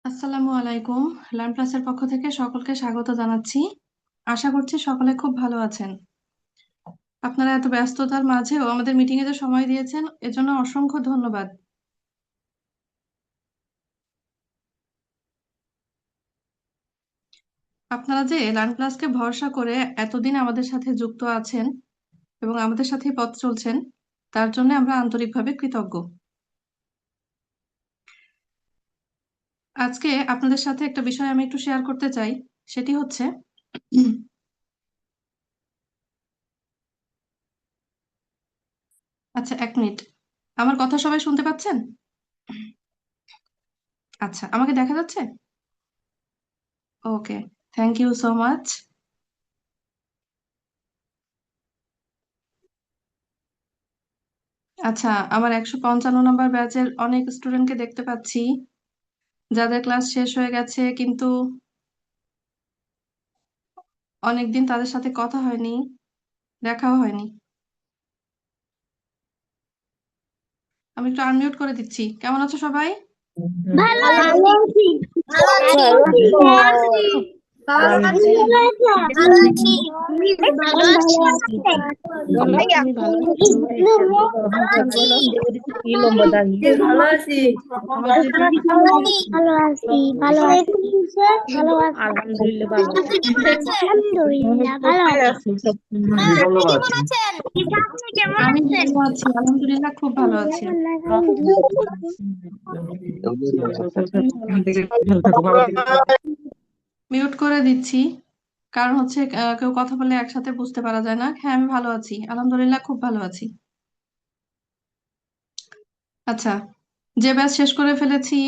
আসসালামু আলাইকুম। লার্ন প্লাসের পক্ষ থেকে সকলকে স্বাগত জানাচ্ছি। আশা করছি সকলে খুব ভালো আছেন। আপনারা এত ব্যস্ততার মাঝেও আমাদের মিটিং এ যে সময় দিয়েছেন এজন্য অসংখ্য ধন্যবাদ। আপনারা যে লার্ন প্লাসকে ভরসা করে এতদিন আমাদের সাথে যুক্ত আছেন এবং আমাদের সাথে পথ চলছেন, তার জন্য আমরা আন্তরিকভাবে কৃতজ্ঞ। আজকে আপনাদের সাথে একটা বিষয় আমি একটু শেয়ার করতে চাই, সেটি হচ্ছে আচ্ছা, 1 মিনিট। আমার কথা সবাই শুনতে পাচ্ছেন? আচ্ছা, আমাকে দেখা যাচ্ছে? ওকে, থ্যাংক ইউ সো মাচ। আচ্ছা, আমার 155 নম্বর ব্যাচের অনেক স্টুডেন্টকে দেখতে পাচ্ছি যাদের ক্লাস শেষ হয়ে গেছে, কিন্তু অনেকদিন তাদের সাথে কথা হয়নি, দেখাও হয়নি। আমি একটু আনমিউট করে দিচ্ছি। কেমন আছো সবাই? ভালো ভালো আছি। ভালো আছি। ভালো ভালো আছি। আছি। ভালো আছি। ভালো আছি। ভাইয়া, ভালো আছি। ভালো আছি। ভালো আছি। আমার যে ভালো আছি। ভালো আছি। ভালো আছি। আলহামদুলিল্লাহ ভালো আছি। আলহামদুলিল্লাহ ভালো আছি। আপনি কেমন আছেন? আপনি কেমন আমি আছেন? ভালো আছি, আলহামদুলিল্লাহ খুব ভালো আছি। মিউট করে দিচ্ছি, কারণ হচ্ছে কেউ কথা বললে একসাথে বুঝতে পারা যায় না। হ্যাঁ, আমি ভালো আছি, আলহামদুলিল্লাহ খুব ভালো আছি। আচ্ছা, যে ব্যাচ শেষ করে ফেলেছি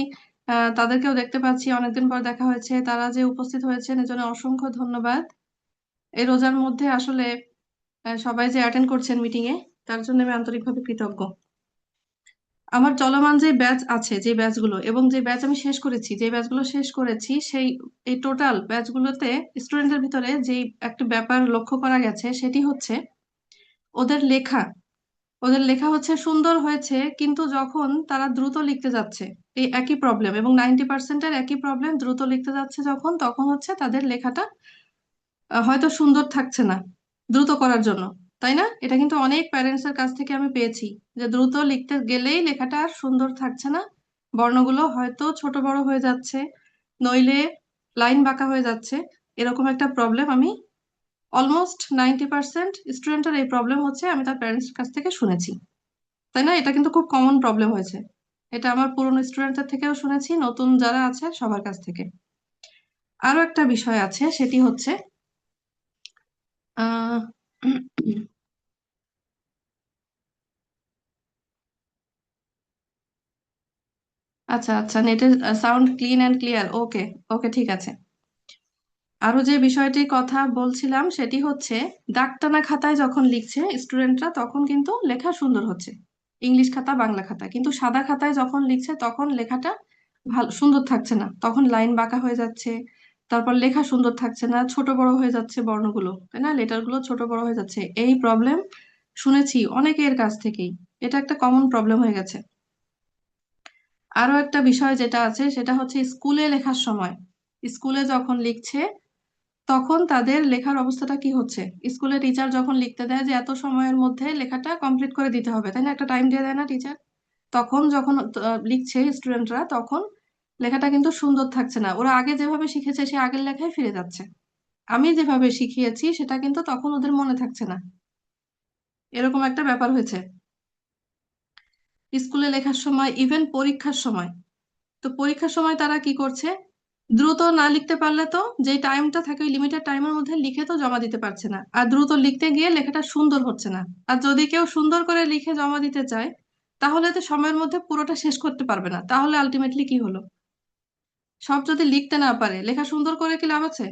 তাদেরকেও দেখতে পাচ্ছি, অনেকদিন পর দেখা হয়েছে। তারা যে উপস্থিত হয়েছেন এজন্য অসংখ্য ধন্যবাদ। এই রোজার মধ্যে আসলে সবাই যে অ্যাটেন্ড করছেন মিটিং এ, তার জন্য আমি আন্তরিকভাবে কৃতজ্ঞ। আমার চলমান যে ব্যাচ আছে, যে ব্যাচগুলো এবং যে ব্যাচ আমি শেষ করেছি, যে ব্যাচগুলো শেষ করেছি, সেই এই টোটাল ব্যাচগুলোতে স্টুডেন্টদের ভিতরে যে একটা ব্যাপার লক্ষ্য করা গেছে সেটি হচ্ছে ওদের লেখা। ওদের লেখা হচ্ছে সুন্দর হয়েছে, কিন্তু যখন তারা দ্রুত লিখতে যাচ্ছে, এই একই প্রবলেম, এবং 90%-এর একই প্রবলেম, দ্রুত লিখতে যাচ্ছে যখন, তখন হচ্ছে তাদের লেখাটা হয়তো সুন্দর থাকছে না দ্রুত করার জন্য। তাই না? এটা কিন্তু অনেক প্যারেন্টস এর কাছ থেকে আমি পেয়েছি যে দ্রুত লিখতে গেলেই লেখাটা আর সুন্দর থাকছে না, বর্ণগুলো হয়তো ছোট বড় হয়ে যাচ্ছে, নইলে লাইন বাঁকা হয়ে যাচ্ছে। এরকম একটা প্রবলেম আমি অলমোস্ট 90% স্টুডেন্টের এই প্রবলেম হচ্ছে, আমি তার প্যারেন্টস কাছ থেকে শুনেছি। তাই না? এটা কিন্তু খুব কমন প্রবলেম হয়েছে। এটা আমার পুরনো স্টুডেন্টদের থেকেও শুনেছি, নতুন যারা আছে সবার কাছ থেকে। আরো একটা বিষয় আছে, সেটি হচ্ছে আহ আচ্ছা আচ্ছা, নেটের সাউন্ড ক্লিন অ্যান্ড ক্লিয়ার। ওকে, ওকে, ঠিক আছে। আরো যে বিষয়টির কথা বলছিলাম সেটি হচ্ছে, দাগটানা খাতায় যখন লিখছে স্টুডেন্টরা তখন কিন্তু লেখা সুন্দর হচ্ছে, ইংলিশ খাতা বাংলা খাতা, কিন্তু সাদা খাতায় যখন লিখছে তখন লেখাটা ভালো সুন্দর থাকছে না, তখন লাইন বাঁকা হয়ে যাচ্ছে, তারপর লেখা সুন্দর থাকছে না, ছোট বড় হয়ে যাচ্ছে বর্ণগুলো, তাই না? লেটার গুলো ছোট বড় হয়ে যাচ্ছে। এই প্রবলেম শুনেছি অনেকের কাছ থেকেই, এটা একটা কমন প্রবলেম হয়ে গেছে। আরো একটা বিষয় যেটা আছে সেটা হচ্ছে স্কুলে লেখার সময়, স্কুলে যখন লিখছে তখন তাদের লেখার অবস্থাটা কি হচ্ছে। স্কুলে টিচার যখন লিখতে দেয় যে এত সময়ের মধ্যে লেখাটা কমপ্লিট করে দিতে হবে, তাই না? একটা টাইম দিয়ে দেয় না টিচার? তখন যখন লিখছে স্টুডেন্টরা, তখন লেখাটা কিন্তু সুন্দর থাকছে না, ওরা আগে যেভাবে শিখেছে সে আগের লেখায় ফিরে যাচ্ছে। আমি যেভাবে শিখিয়েছি সেটা কিন্তু তখন ওদের মনে থাকছে না, এরকম একটা ব্যাপার হয়েছে স্কুলে লেখার সময়, ইভেন পরীক্ষার সময়। তো পরীক্ষার সময় তারা কি করছে, দ্রুত না লিখতে পারলে তো যে টাইমটা থাকে ওই লিমিটেড টাইমের মধ্যে লিখে তো জমা দিতে পারছে না, আর দ্রুত লিখতে গিয়ে লেখাটা সুন্দর হচ্ছে না। আর যদি কেউ সুন্দর করে লিখে জমা দিতে চায় তাহলে তো সময়ের মধ্যে পুরোটা শেষ করতে পারবে না, তাহলে আলটিমেটলি কি হলো? সব যদি লিখতে না পারে লেখা সুন্দর করে কি লাভ আছে?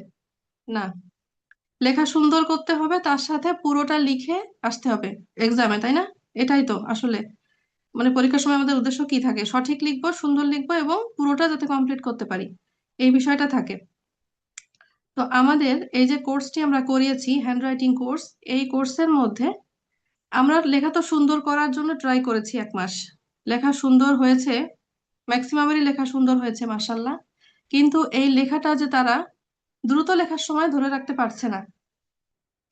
না। লেখা সুন্দর করতে হবে, তার সাথে পুরোটা লিখে আসতে হবে এক্সামে, তাই না? এটাই তো আসলে, মানে পরীক্ষার সময় আমাদের উদ্দেশ্য কি থাকে? সঠিক লিখবো, সুন্দর লিখবো এবং পুরোটা যাতে কমপ্লিট করতে পারি, এই বিষয়টা থাকে। তো আমাদের এই যে কোর্সটি আমরা করিয়েছি, হ্যান্ডরাইটিং কোর্স, এই কোর্সের মধ্যে আমরা লেখা তো সুন্দর করার জন্য ট্রাই করেছি 1 মাস। লেখা সুন্দর হয়েছে, ম্যাক্সিমামেরই লেখা সুন্দর হয়েছে মাশাল্লাহ। কিন্তু এই লেখাটা যে তারা দ্রুত লেখার সময় ধরে রাখতে পারছে না।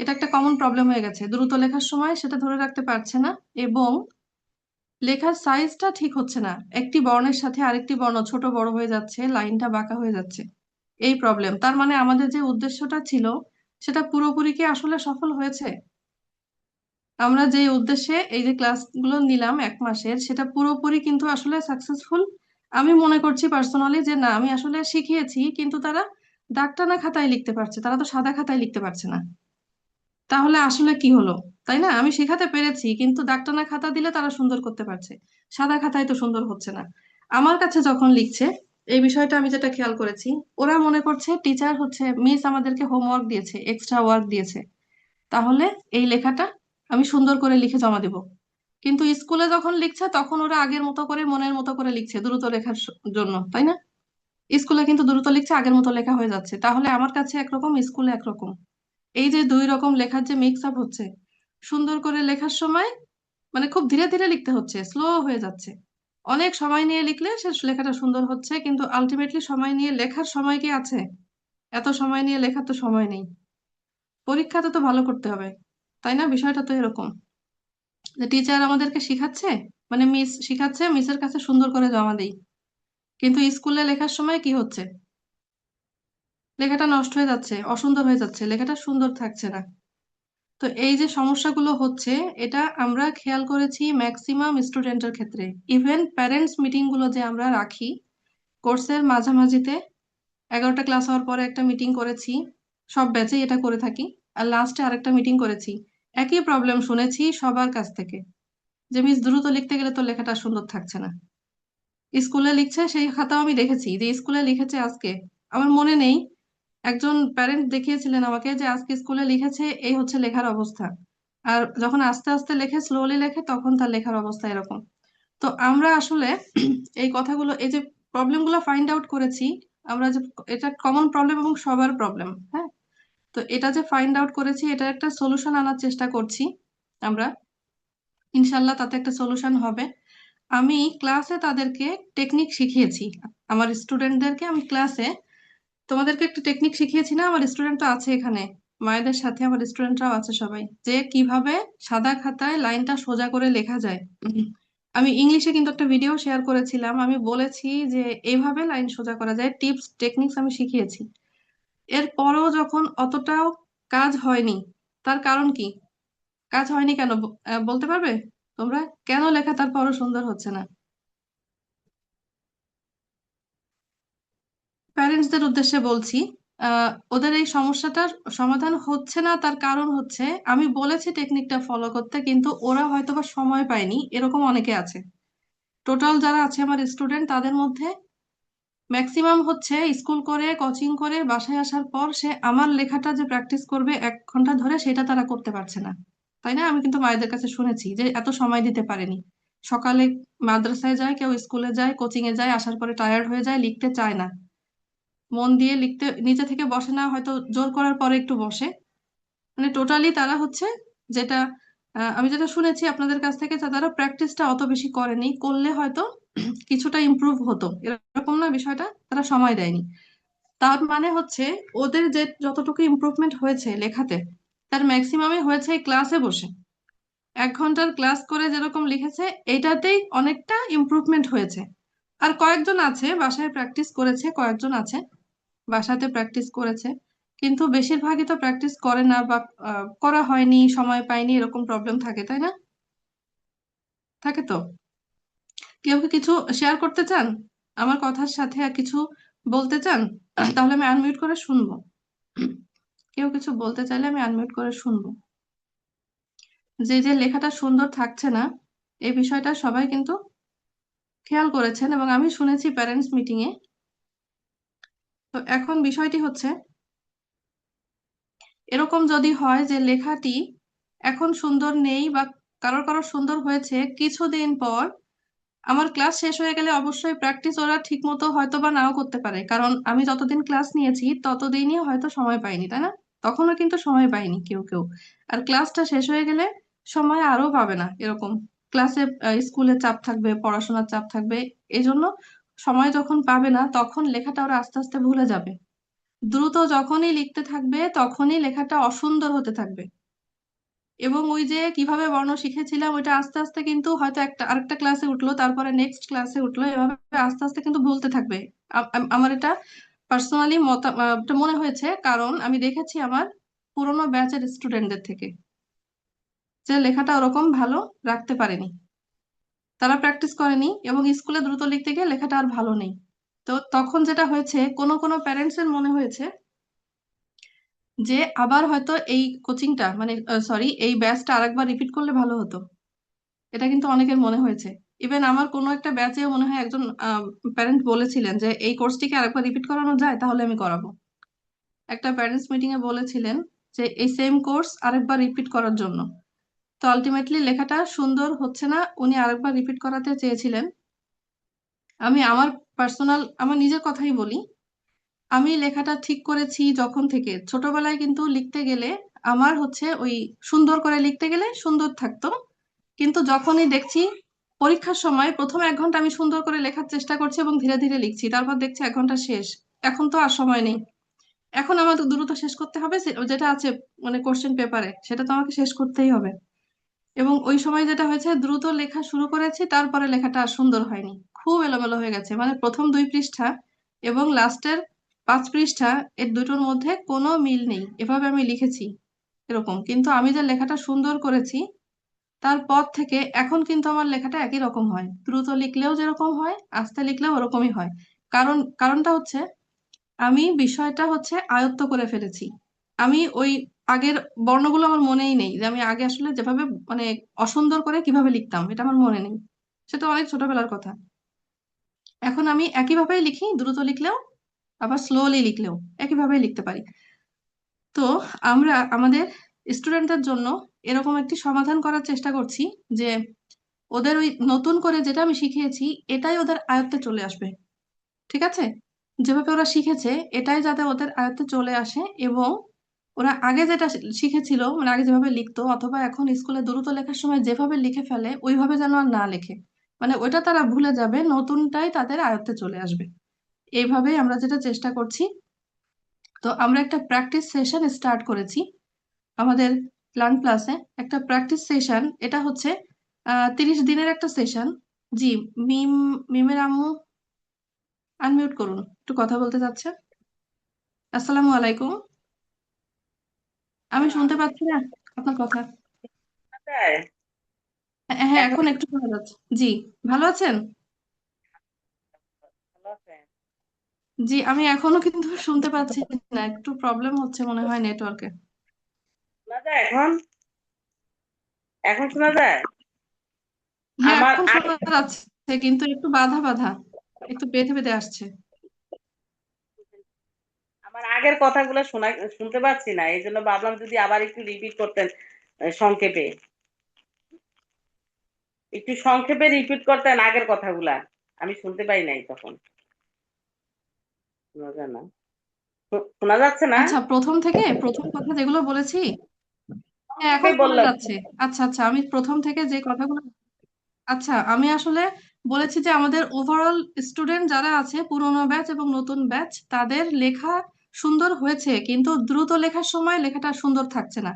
এটা একটা কমন প্রবলেম হয়ে গেছে, দ্রুত লেখার সময় সেটা ধরে রাখতে পারছে না, এবং লেখার সাইজটা ঠিক হচ্ছে না, একটি বর্ণের সাথে আরেকটি বর্ণ ছোট বড় হয়ে যাচ্ছে, লাইনটা বাঁকা হয়ে যাচ্ছে। এই প্রবলেম। তার মানে আমাদের যে উদ্দেশ্যটা ছিল সেটা পুরোপুরি কি আসলে সফল হয়েছে? আমরা যে উদ্দেশ্যে এই যে ক্লাসগুলো নিলাম 1 মাসের, সেটা পুরোপুরি কিন্তু আসলে সাকসেসফুল আমি মনে করছি পার্সোনালি যে না, আমি আসলে শিখিয়েছি কিন্তু তারা দাগটানা খাতায় লিখতে পারছে, তারা তো সাদা খাতায় লিখতে পারছে না। তাহলে আসলে কি হলো? তাই না? আমি শেখাতে পেরেছি কিন্তু দাগটানা খাতা দিলে তারা সুন্দর করতে পারছে, সাদা খাতায় তো সুন্দর হচ্ছে না। আমার কাছে যখন লিখছে, এই বিষয়টা আমি যেটা খেয়াল করেছি, ওরা মনে করছে টিচার হচ্ছে মিস আমাদেরকে হোমওয়ার্ক দিয়েছে, এক্সট্রা ওয়ার্ক দিয়েছে, তাহলে এই লেখাটা আমি সুন্দর করে লিখে জমা দেব। কিন্তু স্কুলে যখন লিখছে তখন ওরা আগের মতো করে মনের মতো করে লিখছে দ্রুত লেখার জন্য, তাই না? স্কুলে কিন্তু দ্রুত লিখছে, আগের মতো লেখা হয়ে যাচ্ছে, তাহলে আমার কাছে একরকম, স্কুলে একরকম। এই যে দুই রকম লেখার যে মিক্স আপ হচ্ছে, সুন্দর করে লেখার সময় মানে খুব ধীরে ধীরে লিখতে হচ্ছে, স্লো হয়ে যাচ্ছে। অনেক সময় নিয়ে লিখলে সে লেখাটা সুন্দর হচ্ছে, কিন্তু আলটিমেটলি সময় নিয়ে লেখার সময় কি আছে? এত সময় নিয়ে লেখার তো সময় নেই। পরীক্ষাতে তো ভালো করতে হবে, তাই না? বিষয়টা তো এরকম যে টিচার আমাদেরকে শিখাচ্ছে, মানে মিস শিখাচ্ছে, মিসের কাছে সুন্দর করে জমা দেই, কিন্তু স্কুলে লেখার সময় কি হচ্ছে? লেখাটা নষ্ট হয়ে যাচ্ছে, অসুন্দর হয়ে যাচ্ছে, লেখাটা সুন্দর থাকছে না। তো এই যে সমস্যাগুলো হচ্ছে, এটা আমরা খেয়াল করেছি ম্যাক্সিমাম স্টুডেন্টের ক্ষেত্রে। ইভেন প্যারেন্টস মিটিং গুলো যে আমরা রাখি কোর্সের মাঝামাঝিতে, 11টা ক্লাস হওয়ার পরে একটা মিটিং করেছি, সব ব্যাচে এটা করে থাকি, আর লাস্টে আরেকটা মিটিং করেছি, একই প্রবলেম শুনেছি সবার কাছ থেকে, যে মিস দ্রুত লিখতে গেলে তো লেখাটা সুন্দর থাকছে না। স্কুলে লিখছে, সেই খাতাও আমি দেখেছি যে স্কুলে লিখেছে আজকে, আমার মনে নেই, একজন প্যারেন্ট দেখিয়েছিলেন আমাকে যে আজকে স্কুলে লিখেছে, এই হচ্ছে লেখার অবস্থা। আর যখন আস্তে আস্তে লেখে, স্লোলি লেখে, তখন তার লেখার অবস্থা এরকম। তো আমরা আসলে এই কথাগুলো, এই যে প্রবলেম গুলো ফাইন্ড আউট করেছি আমরা, যে এটা কমন প্রবলেম এবং সবার প্রবলেম, হ্যাঁ, তো এটা যে ফাইন্ড আউট করেছি, এটা একটা সলিউশন আনার চেষ্টা করছি আমরা। ইনশাল্লাহ তাতে একটা সলিউশন হবে। আমি ক্লাসে তাদেরকে টেকনিক শিখিয়েছি, আমার স্টুডেন্টদেরকে আমি ক্লাসে, তোমাদেরকে একটা টেকনিক শিখিয়েছি না? আমার স্টুডেন্ট তো আছে এখানে, মায়েদের সাথে আমার স্টুডেন্টরাও আছে সবাই, যে কিভাবে সাদা খাতায় লাইনটা সোজা করে লেখা যায়। আমি ইংলিশে কিন্তু একটা ভিডিও শেয়ার করেছিলাম, আমি বলেছি যে এইভাবে লাইন সোজা করা যায়, টিপস টেকনিক্স আমি শিখিয়েছি। এরপরও যখন অতটাও কাজ হয়নি, তার কারণ কি? কাজ হয়নি কেন বলতে পারবে তোমরা? কেন লেখা তারপরও সুন্দর হচ্ছে না? প্যারেন্টসদের উদ্দেশ্যে বলছি, ওদের এই সমস্যাটার সমাধান হচ্ছে না, তার কারণ হচ্ছে আমি বলেছি টেকনিকটা ফলো করতে, কিন্তু ওরা হয়তোবা সময় পায়নি, এরকম অনেকে আছে। টোটাল যারা আছে আমার স্টুডেন্ট, তাদের মধ্যে ম্যাক্সিমাম হচ্ছে স্কুল করে, কোচিং করে, বাসায় আসার পর সে আমার লেখাটা যে প্র্যাকটিস করবে 1 ঘন্টা ধরে, সেটা তারা করতে পারছে না, তাই না? আমি কিন্তু মায়েদের কাছে শুনেছি যে এত সময় দিতে পারেনি। সকালে মাদ্রাসায় যায়, কেউ স্কুলে যায়, কোচিং এ যায়, আসার পরে টায়ার্ড হয়ে যায়, লিখতে চায় না, মন দিয়ে লিখতে নিচে থেকে বসে না, হয়তো জোর করার পরে একটু বসে। মানে টোটালি তারা হচ্ছে, যেটা আমি যেটা শুনেছি আপনাদের কাছ থেকে, যে তারা প্র্যাকটিসটা অত বেশি করেনি, করলে হয়তো কিছুটা ইমপ্রুভ হতো, এরকম না বিষয়টা, তারা সময় দেয়নি। তার মানে হচ্ছে ওদের যে যতটুকু ইমপ্রুভমেন্ট হয়েছে লেখাতে, তার ম্যাক্সিমামই হয়েছে ক্লাসে বসে। 1 ঘন্টার ক্লাস করে যেরকম লিখেছে, এটাতেই অনেকটা ইমপ্রুভমেন্ট হয়েছে। আর কয়েকজন আছে বাসায় প্র্যাকটিস করেছে, কয়েকজন আছে বাসাতে প্র্যাকটিস করেছে, কিন্তু বেশিরভাগই তো প্র্যাকটিস করে না, বা করা হয়নি, সময় পায়নি, এরকম প্রবলেম থাকে, তাই না? থাকে তো। কেউ কি কিছু শেয়ার করতে চান আমার কথার সাথে, আর কিছু বলতে চান? তাহলে আমি আনমিউট করে শুনবো। কেউ কিছু বলতে চাইলে আমি আনমিউট করে শুনবো। যে যে লেখাটা সুন্দর থাকছে না, এই বিষয়টা সবাই কিন্তু খেয়াল করেছেন, এবং আমি শুনেছি প্যারেন্টস মিটিং এ। তো এখন বিষয়টি হচ্ছে এরকম, যদি হয় যে লেখাটি এখন সুন্দর নেই, বা কারোর কারোর সুন্দর হয়েছে, কিছুদিন পর আমার ক্লাস শেষ হয়ে গেলে অবশ্যই প্র্যাকটিস ওরা ঠিক মতো হয়তো বা নাও করতে পারে, কারণ আমি যতদিন ক্লাস নিয়েছি ততদিনই হয়তো সময় পাইনি, তাই না? তখনও কিন্তু সময় পাইনি কেউ কেউ। আর ক্লাসটা শেষ হয়ে গেলে সময় আরো পাবে না, এরকম ক্লাসে স্কুলের চাপ থাকবে, পড়াশোনার চাপ থাকবে, এই জন্য সময় যখন পাবে না তখন লেখাটা ওরা আস্তে আস্তে ভুলে যাবে। দ্রুত যখনই লিখতে থাকবে তখনই লেখাটা অসুন্দর হতে থাকবে। এবং ওই যে কিভাবে বর্ণ শিখেছিলাম ওইটা আস্তে আস্তে কিন্তু হয়তো আরেকটা ক্লাসে উঠলো, তারপরে নেক্সট ক্লাসে উঠলো, এভাবে আস্তে আস্তে কিন্তু ভুলতে থাকবে। আমার এটা পার্সোনালি এটা মনে হয়েছে, কারণ আমি দেখেছি আমার পুরোনো ব্যাচের স্টুডেন্টদের থেকে যে লেখাটা ওরকম ভালো রাখতে পারেনি, তারা প্র্যাকটিস করেনি এবং স্কুলে দ্রুত লিখতে গিয়ে লেখাটা আর ভালো নেই। তো তখন যেটা হয়েছে, কোনো কোনো প্যারেন্টস এর মনে হয়েছে যে আবার হয়তো এই কোচিংটা মানে সরি এই ব্যাচটা আরেকবার রিপিট করলে ভালো হতো। এটা কিন্তু অনেকের মনে হয়েছে। ইভেন আমার কোনো একটা ব্যাচেও মনে হয় একজন প্যারেন্ট বলেছিলেন যে এই কোর্সটিকে আরেকবার রিপিট করানো যায় তাহলে আমি করাবো। একটা প্যারেন্টস মিটিং এ বলেছিলেন যে এই সেম কোর্স আরেকবার রিপিট করার জন্য। তো আলটিমেটলি লেখাটা সুন্দর হচ্ছে না, উনি আরেকবার রিপিট করাতে চেয়েছিলেন। আমি আমার নিজের কথাই বলি, আমি লেখাটা ঠিক করেছি যখন থেকে। ছোটবেলায় কিন্তু লিখতে গেলে আমার হচ্ছে ওই সুন্দর করে লিখতে গেলে সুন্দর থাকতো, কিন্তু যখনই দেখছি পরীক্ষার সময় প্রথম 1 ঘন্টা আমি সুন্দর করে লেখার চেষ্টা করছি এবং ধীরে ধীরে লিখছি, তারপর দেখছি 1 ঘন্টা শেষ, এখন তো আর সময় নেই, এখন আমার তো দ্রুত শেষ করতে হবে, যেটা আছে মানে কোশ্চেন পেপারে সেটা তো আমাকে শেষ করতেই হবে। এবং ওই সময় যেটা হয়েছে, দ্রুত লেখা শুরু করেছি, তারপরে লেখাটা আর সুন্দর হয়নি, খুব এলোমেলো হয়ে গেছে। মানে প্রথম 2 পৃষ্ঠা এবং লাস্টের 5 পৃষ্ঠা, এর দুটোর মধ্যে কোনো মিল নেই। এভাবে আমি লিখেছি এরকম, কিন্তু আমি যে লেখাটা সুন্দর করেছি তারপর থেকে এখন কিন্তু আমার লেখাটা একই রকম হয়, দ্রুত লিখলেও যেরকম হয় আস্তে লিখলেও ওরকমই হয়। কারণটা হচ্ছে আমি বিষয়টা হচ্ছে আয়ত্ত করে ফেলেছি। আমি ওই আগের বর্ণগুলো আমার মনেই নেই, যে আমি আগে আসলে যেভাবে মানে অসুন্দর করে কিভাবে লিখতাম এটা আমার মনে নেই, সেটা অনেক ছোটবেলার কথা। এখন আমি একইভাবেই লিখি, দ্রুত লিখলেও আবার স্লোলি লিখলেও একইভাবেই লিখতে পারি। তো আমরা আমাদের স্টুডেন্টদের জন্য এরকম একটি সমাধান করার চেষ্টা করছি যে ওদের ওই নতুন করে যেটা আমি শিখিয়েছি এটাই ওদের আয়ত্তে চলে আসবে। ঠিক আছে, যেভাবে ওরা শিখেছে এটাই যাতে ওদের আয়ত্তে চলে আসে, এবং ওরা আগে যেটা শিখেছিল মানে আগে যেভাবে লিখতো অথবা এখন স্কুলে দ্রুত লেখার সময় যেভাবে লিখে ফেলে ওইভাবে যেন আর না লেখে, মানে ওইটা তারা ভুলে যাবে, নতুনটাই তাদের আয়ত্তে চলে আসবে। এইভাবেই আমরা যেটা চেষ্টা করছি। তো আমরা একটা প্র্যাকটিস সেশন স্টার্ট করেছি আমাদের লার্ন প্লাসে, একটা প্র্যাকটিস সেশন। এটা হচ্ছে 30 দিনের একটা সেশন। জি, মিম মিমের আম্মু আনমিউট করুন, একটু কথা বলতে চাচ্ছে। আসসালামু আলাইকুম, আমি শুনতে পাচ্ছি না আপনার কথা। যায়? হ্যাঁ হ্যাঁ, এখন এখন একটু শোনা যাচ্ছে। জি, ভালো আছেন? ভালো আছেন? জি, আমি এখনো কিন্তু শুনতে পাচ্ছি না, একটু প্রবলেম হচ্ছে মনে হয় নেটওয়ার্কে। শোনা যায় এখন? এখন শোনা যায়? হ্যাঁ আমার এখন আগে শোনা যাচ্ছে, কিন্তু একটু বাধা বাধা, একটু বেঁধে বেঁধে আসছে। আমার আগের কথাগুলো শুনতে পাচ্ছি না, এই জন্য ভাবলাম যদি আবার একটু রিপিট করতেন। সংক্ষেপে একটু সংক্ষেপে রিপিট করতেন আগের কথাগুলা, আমি শুনতে পাই নাই তখন। শোনা যায় না? শোনা যাচ্ছে না? আচ্ছা, প্রথম থেকে প্রথম কথা যেগুলো বলেছি, হ্যাঁ এখন সংক্ষেপেই শোনা বললাম। যাচ্ছে। আচ্ছা আচ্ছা, আমি প্রথম থেকে যে কথাগুলো, আচ্ছা আমি আসলে বলেছি যে আমাদের ওভারঅল স্টুডেন্ট যারা আছে পুরোনো ব্যাচ এবং নতুন ব্যাচ তাদের লেখা সুন্দর হয়েছে, কিন্তু দ্রুত লেখার সময় লেখাটা সুন্দর থাকছে না।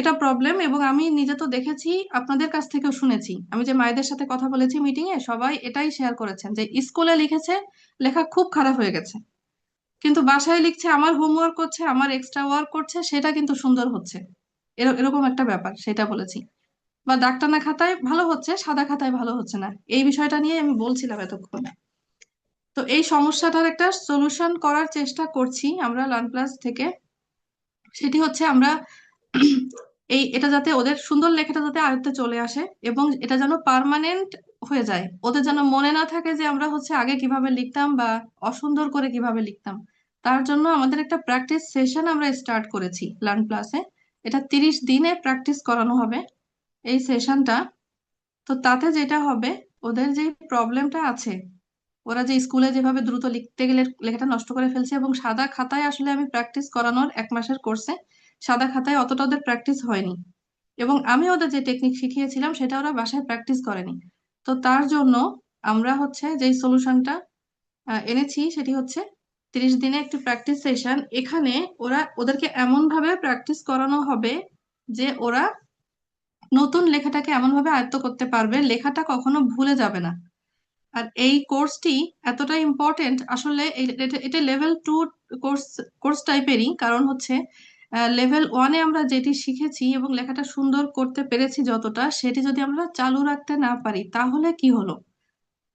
এটা প্রবলেম, এবং আমি নিজে তো দেখেছি, আপনাদের কাছ থেকেও শুনেছি। আমি যে মায়েদের সাথে কথা বলেছি মিটিং এ, সবাই এটাই শেয়ার করেছেন যে স্কুলে লিখেছে লেখা খুব খারাপ হয়ে গেছে, কিন্তু বাসায় লিখছে, আমার হোমওয়ার্ক করছে, আমার এক্সট্রা ওয়ার্ক করছে, সেটা কিন্তু সুন্দর হচ্ছে। এরকম একটা ব্যাপার, সেটা বলেছি। বা দাগটানা খাতায় ভালো হচ্ছে, সাদা খাতায় ভালো হচ্ছে না, এই বিষয়টা নিয়ে আমি বলছিলাম এতক্ষণ। তো এই সমস্যাটার একটা সলিউশন করার চেষ্টা করছি আমরা লার্ন প্লাস থেকে। সেটি হচ্ছে আমরা এটা যাতে ওদের সুন্দর লেখাটা যাতে আয়ত্তে চলে আসে এবং এটা যেন পার্মানেন্ট হয়ে যায়, ওদের যেন মনে না থাকে যে আমরা হচ্ছে আগে কিভাবে লিখতাম বা অসুন্দর করে কিভাবে লিখতাম। তার জন্য আমাদের একটা প্র্যাকটিস সেশন আমরা স্টার্ট করেছি লার্ন প্লাসে। এটা 30 দিনে প্র্যাকটিস করানো হবে এই সেশনটা। তো তাতে যেটা হবে, ওদের যে প্রবলেমটা আছে, ওরা যে স্কুলে যেভাবে দ্রুত লিখতে গেলে লেখাটা নষ্ট করে ফেলছে, এবং সাদা খাতায় আসলে আমি প্র্যাকটিস করানোর 1 মাসের কোর্সে সাদা খাতায় অতটা ওদের প্র্যাকটিস হয়নি, এবং আমি ওদের যে টেকনিক শিখিয়েছিলাম সেটা ওরা বাসায় প্র্যাকটিস করেনি। তো তার জন্য আমরা হচ্ছে যে সলিউশনটা এনেছি সেটি হচ্ছে 30 দিনে একটি প্র্যাকটিস সেশন। এখানে ওদেরকে এমন ভাবে প্র্যাকটিস করানো হবে যে ওরা নতুন লেখাটাকে এমন ভাবে আয়ত্ত করতে পারবে, লেখাটা কখনো ভুলে যাবে না। আর এই কোর্সটি এতটা ইম্পর্টেন্ট, আসলে এটা লেভেল 2 কোর্স টাইপেরই। কারণ হচ্ছে লেভেল 1-এ আমরা যেটি শিখেছি এবং লেখাটা সুন্দর করতে পেরেছি যতটা, সেটি যদি আমরা চালু রাখতে না পারি তাহলে কি হলো?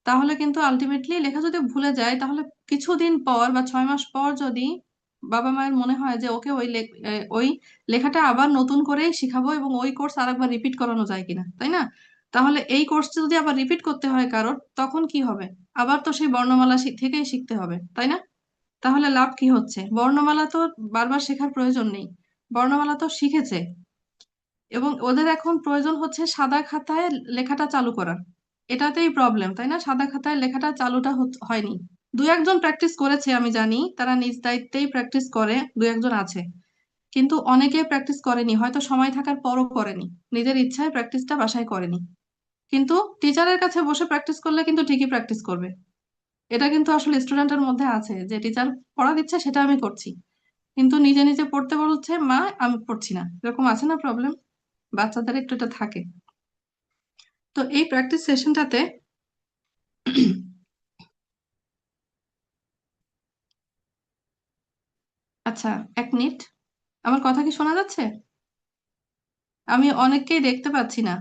তাহলে কিন্তু আলটিমেটলি লেখা যদি ভুলে যায়, তাহলে কিছুদিন পর বা 6 মাস পর যদি বাবা মায়ের মনে হয় যে ওকে ওই লেখাটা আবার নতুন করেই শিখাবো এবং ওই কোর্স আরেকবার রিপিট করানো যায় কিনা, তাই না? তাহলে এই কোর্সটা যদি আবার রিপিট করতে হয় কারোর, তখন কি হবে? আবার তো সেই বর্ণমালা থেকেই শিখতে হবে, তাই না? তাহলে লাভ কি হচ্ছে? বর্ণমালা তো বারবার শেখার প্রয়োজন নেই, বর্ণমালা তো শিখেছে এবং ওদের এখন প্রয়োজন হচ্ছে সাদা খাতায় লেখাটা চালু করা। এটাতেই প্রবলেম, তাই না? সাদা খাতায় লেখাটা চালুটা হয়নি। দু একজন প্র্যাকটিস করেছে, আমি জানি তারা নিজ দায়িত্বেই প্র্যাকটিস করে, দু একজন আছে, কিন্তু অনেকে প্র্যাকটিস করেনি, হয়তো সময় থাকার পরও করেনি, নিজের ইচ্ছায় প্র্যাকটিসটা বাসায় করেনি। কিন্তু টিচারের কাছে বসে প্র্যাকটিস করলে কিন্তু ঠিকই প্র্যাকটিস করবে। এটা কিন্তু আসলে স্টুডেন্টের মধ্যে আছে যে টিচার পড়া দিচ্ছে সেটা আমি করছি, কিন্তু নিজে নিজে পড়তে বলছে মা আমি পড়ছি না, এরকম আছে না প্রবলেম? বাচ্চাদের একটু এটা থাকে। তো এই প্র্যাকটিস সেশনটাতে আচ্ছা, 1 মিনিট, আমার কথা কি শোনা যাচ্ছে? আমি অনেককেই দেখতে পাচ্ছি না।